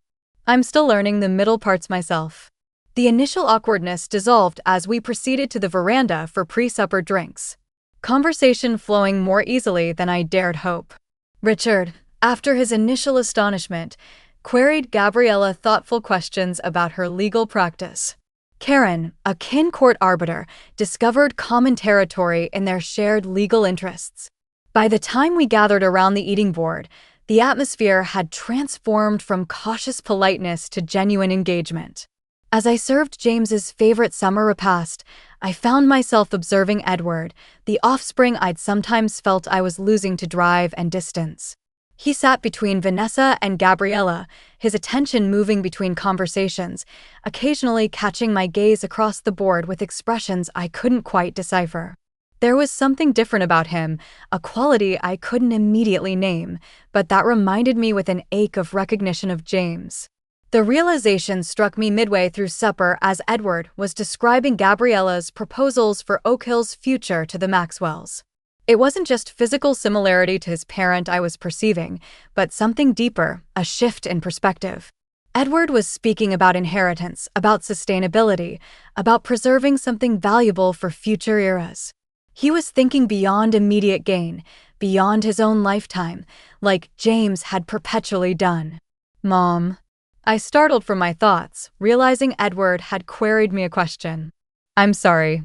"I'm still learning the middle parts myself." The initial awkwardness dissolved as we proceeded to the veranda for pre-supper drinks, conversation flowing more easily than I dared hope. Richard, after his initial astonishment, queried Gabriella thoughtful questions about her legal practice. Karen, a kin court arbiter, discovered common territory in their shared legal interests. By the time we gathered around the eating board, the atmosphere had transformed from cautious politeness to genuine engagement. As I served James's favorite summer repast, I found myself observing Edward, the offspring I'd sometimes felt I was losing to drive and distance. He sat between Vanessa and Gabriella, his attention moving between conversations, occasionally catching my gaze across the board with expressions I couldn't quite decipher. There was something different about him, a quality I couldn't immediately name, but that reminded me with an ache of recognition of James. The realization struck me midway through supper as Edward was describing Gabriella's proposals for Oak Hill's future to the Maxwells. It wasn't just physical similarity to his parent I was perceiving, but something deeper, a shift in perspective. Edward was speaking about inheritance, about sustainability, about preserving something valuable for future eras. He was thinking beyond immediate gain, beyond his own lifetime, like James had perpetually done. "Mom." I startled from my thoughts, realizing Edward had queried me a question. "I'm sorry.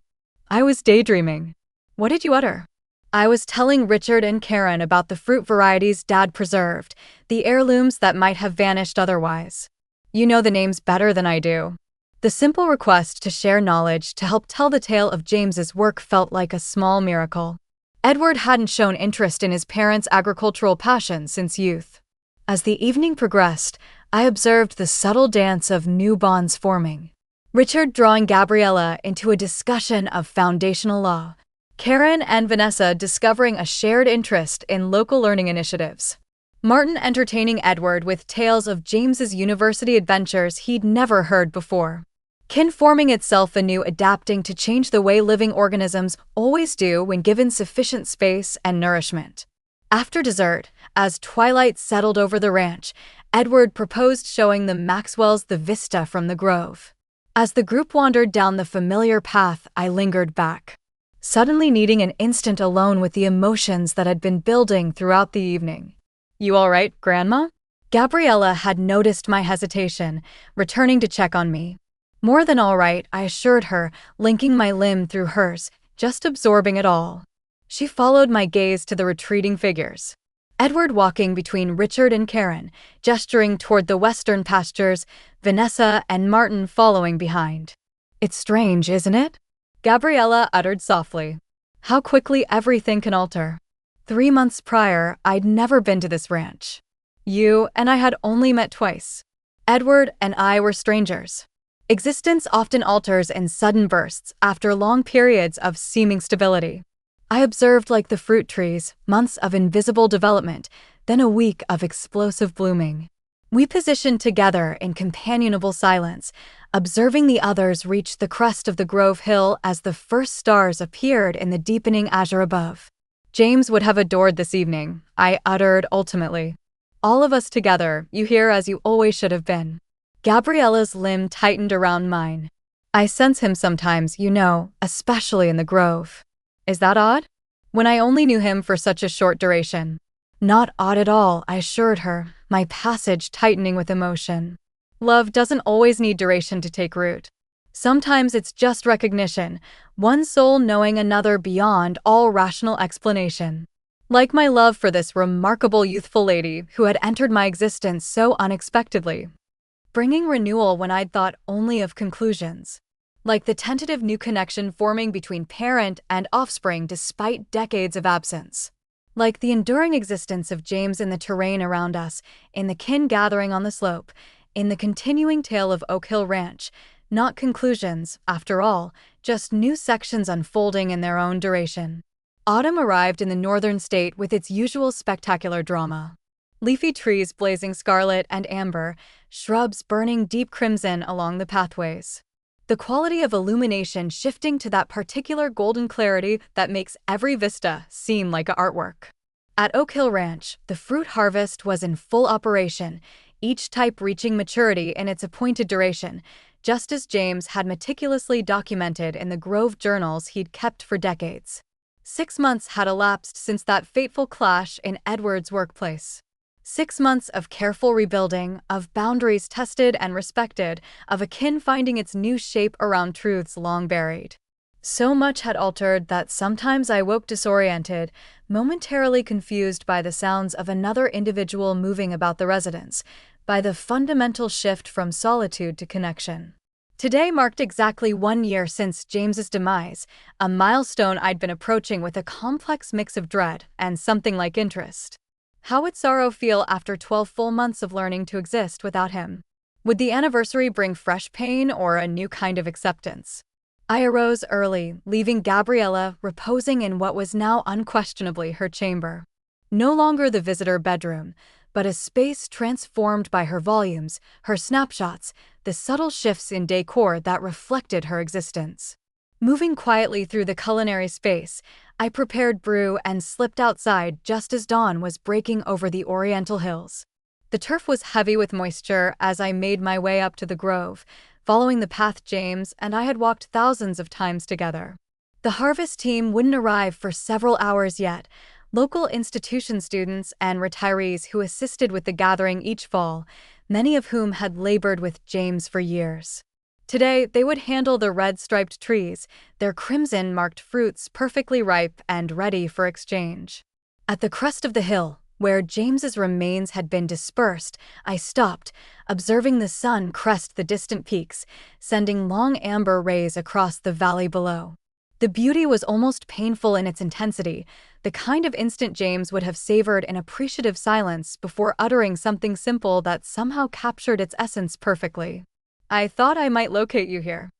I was daydreaming." "What did you utter?" "I was telling Richard and Karen about the fruit varieties Dad preserved, the heirlooms that might have vanished otherwise. You know the names better than I do." The simple request to share knowledge to help tell the tale of James's work felt like a small miracle. Edward hadn't shown interest in his parents' agricultural passion since youth. As the evening progressed, I observed the subtle dance of new bonds forming. Richard drawing Gabriella into a discussion of foundational law. Karen and Vanessa discovering a shared interest in local learning initiatives. Martin entertaining Edward with tales of James's university adventures he'd never heard before. Kin forming itself anew, adapting to change the way living organisms always do when given sufficient space and nourishment. After dessert, as twilight settled over the ranch, Edward proposed showing the Maxwells the vista from the grove. As the group wandered down the familiar path, I lingered back, suddenly needing an instant alone with the emotions that had been building throughout the evening. "You all right, Grandma?" Gabriella had noticed my hesitation, returning to check on me. "More than all right," I assured her, linking my limb through hers, just absorbing it all. She followed my gaze to the retreating figures. Edward walking between Richard and Karen, gesturing toward the western pastures, Vanessa and Martin following behind. "It's strange, isn't it?" Gabriella uttered softly. "How quickly everything can alter. 3 months prior, I'd never been to this ranch. You and I had only met twice. Edward and I were strangers. Existence often alters in sudden bursts after long periods of seeming stability. I observed like the fruit trees, months of invisible development, then a week of explosive blooming. We positioned together in companionable silence, observing the others reach the crest of the Grove Hill as the first stars appeared in the deepening azure above. James would have adored this evening, I uttered ultimately. All of us together, you hear, as you always should have been. Gabriella's limb tightened around mine. I sense him sometimes, you know, especially in the Grove. Is that odd? When I only knew him for such a short duration. Not odd at all, I assured her, my passage tightening with emotion. Love doesn't always need duration to take root. Sometimes it's just recognition, one soul knowing another beyond all rational explanation. Like my love for this remarkable youthful lady who had entered my existence so unexpectedly, bringing renewal when I'd thought only of conclusions. Like the tentative new connection forming between parent and offspring despite decades of absence. Like the enduring existence of James in the terrain around us, in the kin gathering on the slope, in the continuing tale of Oak Hill Ranch, not conclusions, after all, just new sections unfolding in their own duration. Autumn arrived in the northern state with its usual spectacular drama. Leafy trees blazing scarlet and amber, shrubs burning deep crimson along the pathways. The quality of illumination shifting to that particular golden clarity that makes every vista seem like an artwork. At Oak Hill Ranch, the fruit harvest was in full operation, each type reaching maturity in its appointed duration, just as James had meticulously documented in the Grove journals he'd kept for decades. 6 months had elapsed since that fateful clash in Edward's workplace. 6 months of careful rebuilding, of boundaries tested and respected, of a kin finding its new shape around truths long buried. So much had altered that sometimes I woke disoriented, momentarily confused by the sounds of another individual moving about the residence, by the fundamental shift from solitude to connection. Today marked exactly 1 year since James's demise, a milestone I'd been approaching with a complex mix of dread and something like interest. How would sorrow feel after 12 full months of learning to exist without him? Would the anniversary bring fresh pain or a new kind of acceptance? I arose early, leaving Gabriella reposing in what was now unquestionably her chamber. No longer the visitor bedroom, but a space transformed by her volumes, her snapshots, the subtle shifts in decor that reflected her existence. Moving quietly through the culinary space, I prepared brew and slipped outside just as dawn was breaking over the Oriental hills. The turf was heavy with moisture as I made my way up to the Grove, following the path James and I had walked thousands of times together. The harvest team wouldn't arrive for several hours yet. Local institution students and retirees who assisted with the gathering each fall, many of whom had labored with James for years. Today, they would handle the red-striped trees, their crimson-marked fruits perfectly ripe and ready for exchange. At the crest of the hill, where James's remains had been dispersed, I stopped, observing the sun crest the distant peaks, sending long amber rays across the valley below. The beauty was almost painful in its intensity, the kind of instant James would have savored in appreciative silence before uttering something simple that somehow captured its essence perfectly. I thought I might locate you here.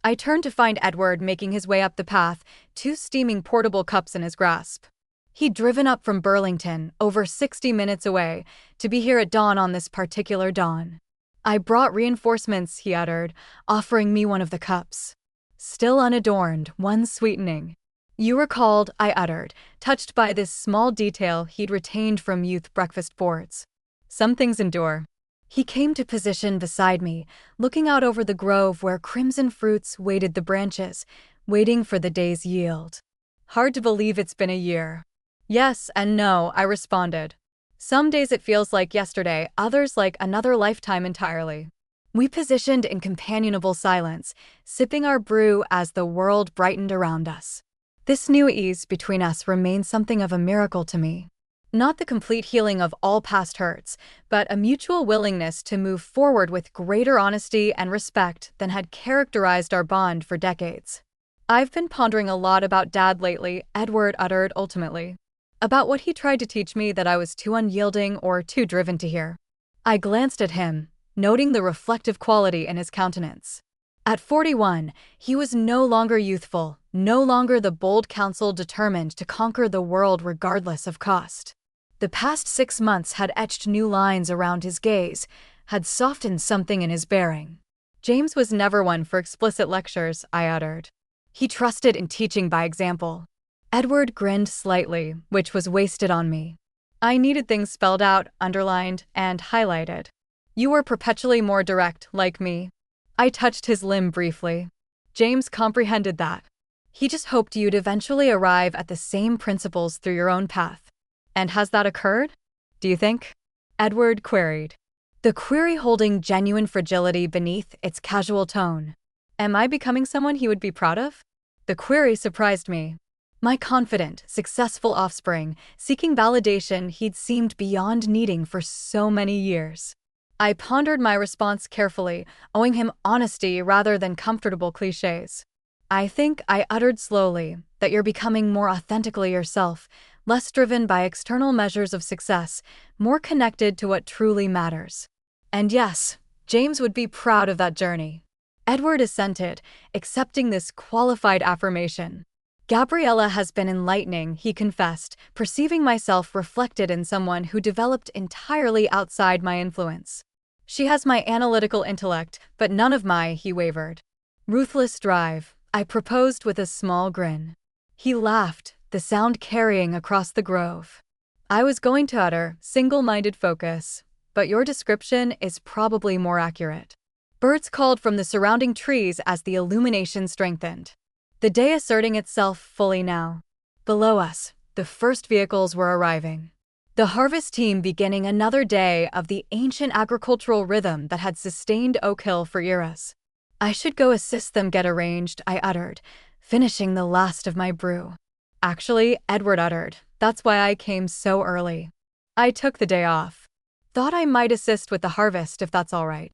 I turned to find Edward making his way up the path, 2 steaming portable cups in his grasp. He'd driven up from Burlington, over 60 minutes away, to be here at dawn on this particular dawn. I brought reinforcements, he uttered, offering me one of the cups. Still unadorned, one sweetening. You recalled, I uttered, touched by this small detail he'd retained from youth breakfast boards. Some things endure. He came to position beside me, looking out over the grove where crimson fruits weighted the branches, waiting for the day's yield. Hard to believe it's been a year. Yes and no, I responded. Some days it feels like yesterday, others like another lifetime entirely. We positioned in companionable silence, sipping our brew as the world brightened around us. This new ease between us remained something of a miracle to me. Not the complete healing of all past hurts, but a mutual willingness to move forward with greater honesty and respect than had characterized our bond for decades. I've been pondering a lot about Dad lately, Edward uttered ultimately. About what he tried to teach me that I was too unyielding or too driven to hear. I glanced at him, noting the reflective quality in his countenance. At 41, he was no longer youthful, no longer the bold counsel determined to conquer the world regardless of cost. The past 6 months had etched new lines around his gaze, had softened something in his bearing. James was never one for explicit lectures, I uttered. He trusted in teaching by example. Edward grinned slightly, which was wasted on me. I needed things spelled out, underlined, and highlighted. You were perpetually more direct, like me. I touched his limb briefly. James comprehended that. He just hoped you'd eventually arrive at the same principles through your own path. And has that occurred? Do you think? Edward queried, the query holding genuine fragility beneath its casual tone. Am I becoming someone he would be proud of? The query surprised me. My confident, successful offspring, seeking validation he'd seemed beyond needing for so many years. I pondered my response carefully, owing him honesty rather than comfortable cliches. I think, I uttered slowly, that you're becoming more authentically yourself, less driven by external measures of success, more connected to what truly matters. And yes, James would be proud of that journey. Edward assented, accepting this qualified affirmation. Gabriella has been enlightening, he confessed, perceiving myself reflected in someone who developed entirely outside my influence. She has my analytical intellect, but none of my, he wavered. Ruthless drive, I proposed with a small grin. He laughed, the sound carrying across the grove. I was going to utter single-minded focus, but your description is probably more accurate. Birds called from the surrounding trees as the illumination strengthened. The day asserting itself fully now. Below us, the first vehicles were arriving. The harvest team beginning another day of the ancient agricultural rhythm that had sustained Oak Hill for eras. I should go assist them get arranged, I uttered, finishing the last of my brew. Actually, Edward uttered, that's why I came so early. I took the day off. Thought I might assist with the harvest if that's all right.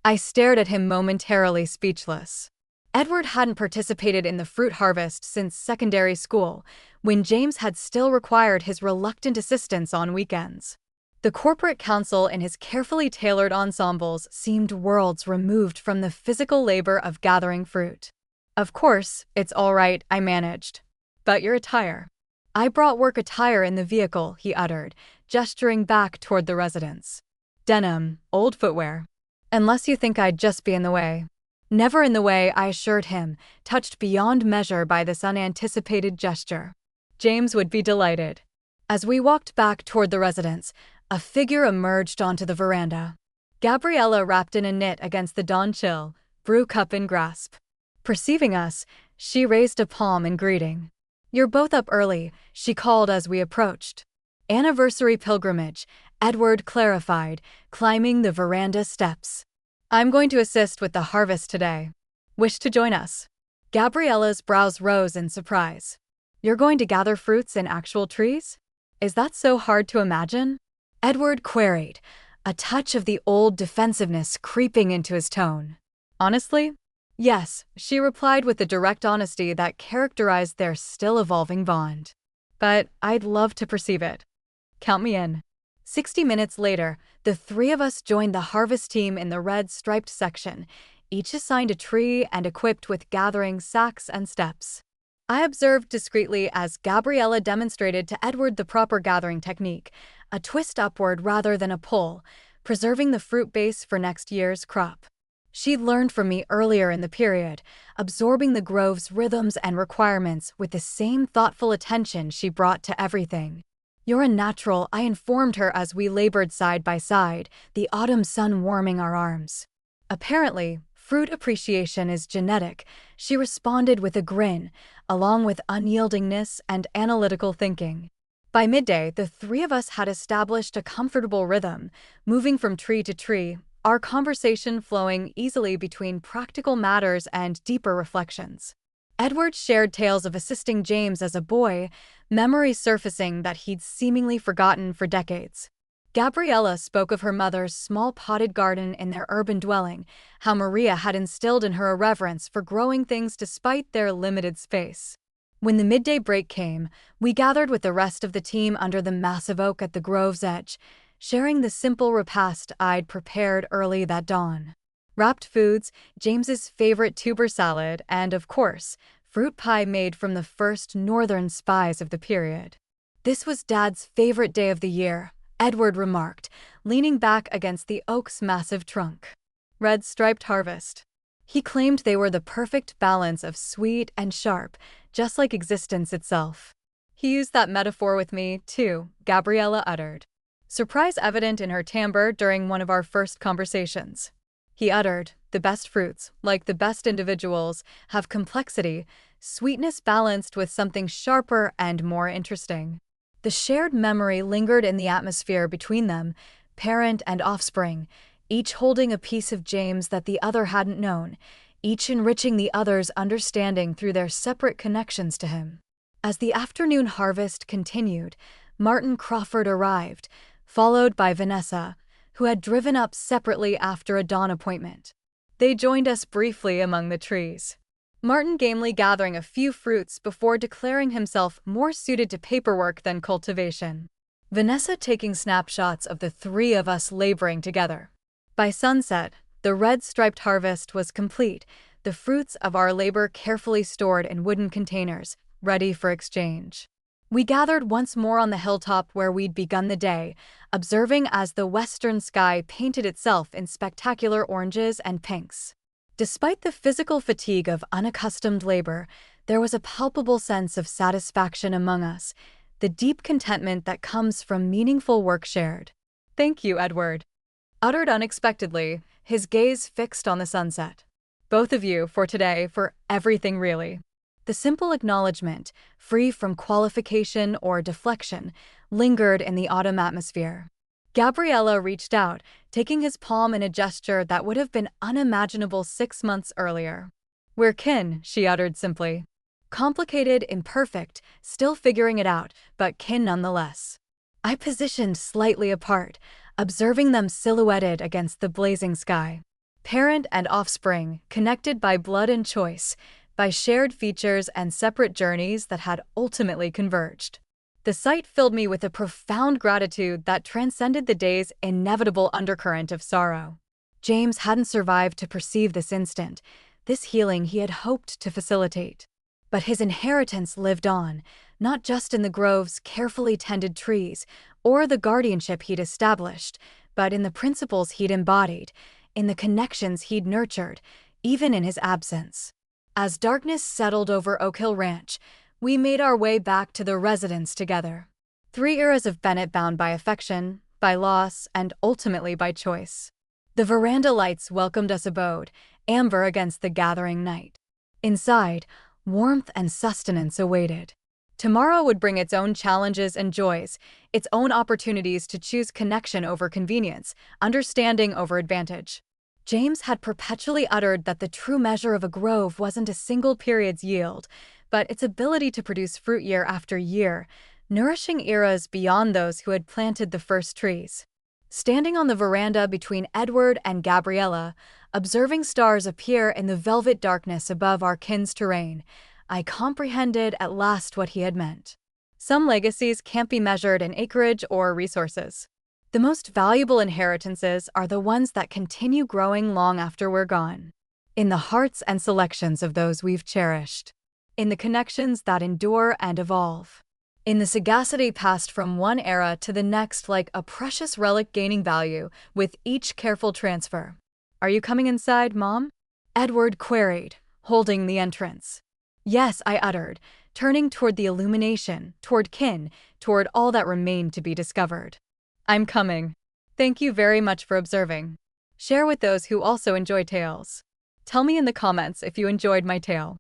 I stared at him momentarily speechless. Edward hadn't participated in the fruit harvest since secondary school, when James had still required his reluctant assistance on weekends. The corporate counsel in his carefully tailored ensembles seemed worlds removed from the physical labor of gathering fruit. Of course, it's all right, I managed. But your attire. I brought work attire in the vehicle, he uttered, gesturing back toward the residence. Denim, old footwear. Unless you think I'd just be in the way. Never in the way, I assured him, touched beyond measure by this unanticipated gesture. James would be delighted. As we walked back toward the residence, a figure emerged onto the veranda. Gabriella wrapped in a knit against the dawn chill, brew cup in grasp. Perceiving us, she raised a palm in greeting. You're both up early, she called as we approached. Anniversary pilgrimage, Edward clarified, climbing the veranda steps. I'm going to assist with the harvest today. Wish to join us? Gabriella's brows rose in surprise. You're going to gather fruits in actual trees? Is that so hard to imagine? Edward queried, a touch of the old defensiveness creeping into his tone. Honestly? Yes, she replied with the direct honesty that characterized their still-evolving bond. But I'd love to perceive it. Count me in. 60 minutes later, the three of us joined the harvest team in the red striped section, each assigned a tree and equipped with gathering sacks and steps. I observed discreetly as Gabriella demonstrated to Edward the proper gathering technique, a twist upward rather than a pull, preserving the fruit base for next year's crop. She'd learned from me earlier in the period, absorbing the grove's rhythms and requirements with the same thoughtful attention she brought to everything. You're a natural, I informed her as we labored side by side, the autumn sun warming our arms. Apparently, fruit appreciation is genetic, she responded with a grin, along with unyieldingness and analytical thinking. By midday, the three of us had established a comfortable rhythm, moving from tree to tree, our conversation flowing easily between practical matters and deeper reflections. Edward shared tales of assisting James as a boy, memories surfacing that he'd seemingly forgotten for decades. Gabriella spoke of her mother's small potted garden in their urban dwelling, how Maria had instilled in her a reverence for growing things despite their limited space. When the midday break came, we gathered with the rest of the team under the massive oak at the grove's edge, sharing the simple repast I'd prepared early that dawn. Wrapped foods, James's favorite tuber salad, and, of course, fruit pie made from the first northern spies of the period. "This was Dad's favorite day of the year," Edward remarked, leaning back against the oak's massive trunk. Red striped harvest. He claimed they were the perfect balance of sweet and sharp, just like existence itself. "He used that metaphor with me, too," Gabriella uttered, surprise evident in her timbre during one of our first conversations. He uttered, "The best fruits, like the best individuals, have complexity, sweetness balanced with something sharper and more interesting." The shared memory lingered in the atmosphere between them, parent and offspring, each holding a piece of James that the other hadn't known, each enriching the other's understanding through their separate connections to him. As the afternoon harvest continued, Martin Crawford arrived, followed by Vanessa, who had driven up separately after a dawn appointment. They joined us briefly among the trees, Martin gamely gathering a few fruits before declaring himself more suited to paperwork than cultivation. Vanessa taking snapshots of the three of us laboring together. By sunset, the red-striped harvest was complete, the fruits of our labor carefully stored in wooden containers, ready for exchange. We gathered once more on the hilltop where we'd begun the day, observing as the western sky painted itself in spectacular oranges and pinks. Despite the physical fatigue of unaccustomed labor, there was a palpable sense of satisfaction among us, the deep contentment that comes from meaningful work shared. "Thank you, Edward," uttered unexpectedly, his gaze fixed on the sunset. "Both of you for today, for everything really." The simple acknowledgement, free from qualification or deflection, lingered in the autumn atmosphere. Gabriella reached out, taking his palm in a gesture that would have been unimaginable 6 months earlier. "We're kin," she uttered simply. Complicated, imperfect, still figuring it out, but kin nonetheless. I positioned slightly apart, observing them silhouetted against the blazing sky. Parent and offspring, connected by blood and choice, by shared features and separate journeys that had ultimately converged. The sight filled me with a profound gratitude that transcended the day's inevitable undercurrent of sorrow. James hadn't survived to perceive this instant, this healing he had hoped to facilitate. But his inheritance lived on, not just in the grove's carefully tended trees or the guardianship he'd established, but in the principles he'd embodied, in the connections he'd nurtured, even in his absence. As darkness settled over Oak Hill Ranch, we made our way back to the residence together. 3 eras of Bennett bound by affection, by loss, and ultimately by choice. The veranda lights welcomed us abode, amber against the gathering night. Inside, warmth and sustenance awaited. Tomorrow would bring its own challenges and joys, its own opportunities to choose connection over convenience, understanding over advantage. James had perpetually uttered that the true measure of a grove wasn't a single period's yield, but its ability to produce fruit year after year, nourishing eras beyond those who had planted the first trees. Standing on the veranda between Edward and Gabriella, observing stars appear in the velvet darkness above our kin's terrain, I comprehended at last what he had meant. Some legacies can't be measured in acreage or resources. The most valuable inheritances are the ones that continue growing long after we're gone. In the hearts and selections of those we've cherished. In the connections that endure and evolve. In the sagacity passed from one era to the next like a precious relic gaining value with each careful transfer. "Are you coming inside, Mom?" Edward queried, holding the entrance. "Yes," I uttered, turning toward the illumination, toward kin, toward all that remained to be discovered. "I'm coming. Thank you very much for observing. Share with those who also enjoy tales. Tell me in the comments if you enjoyed my tale.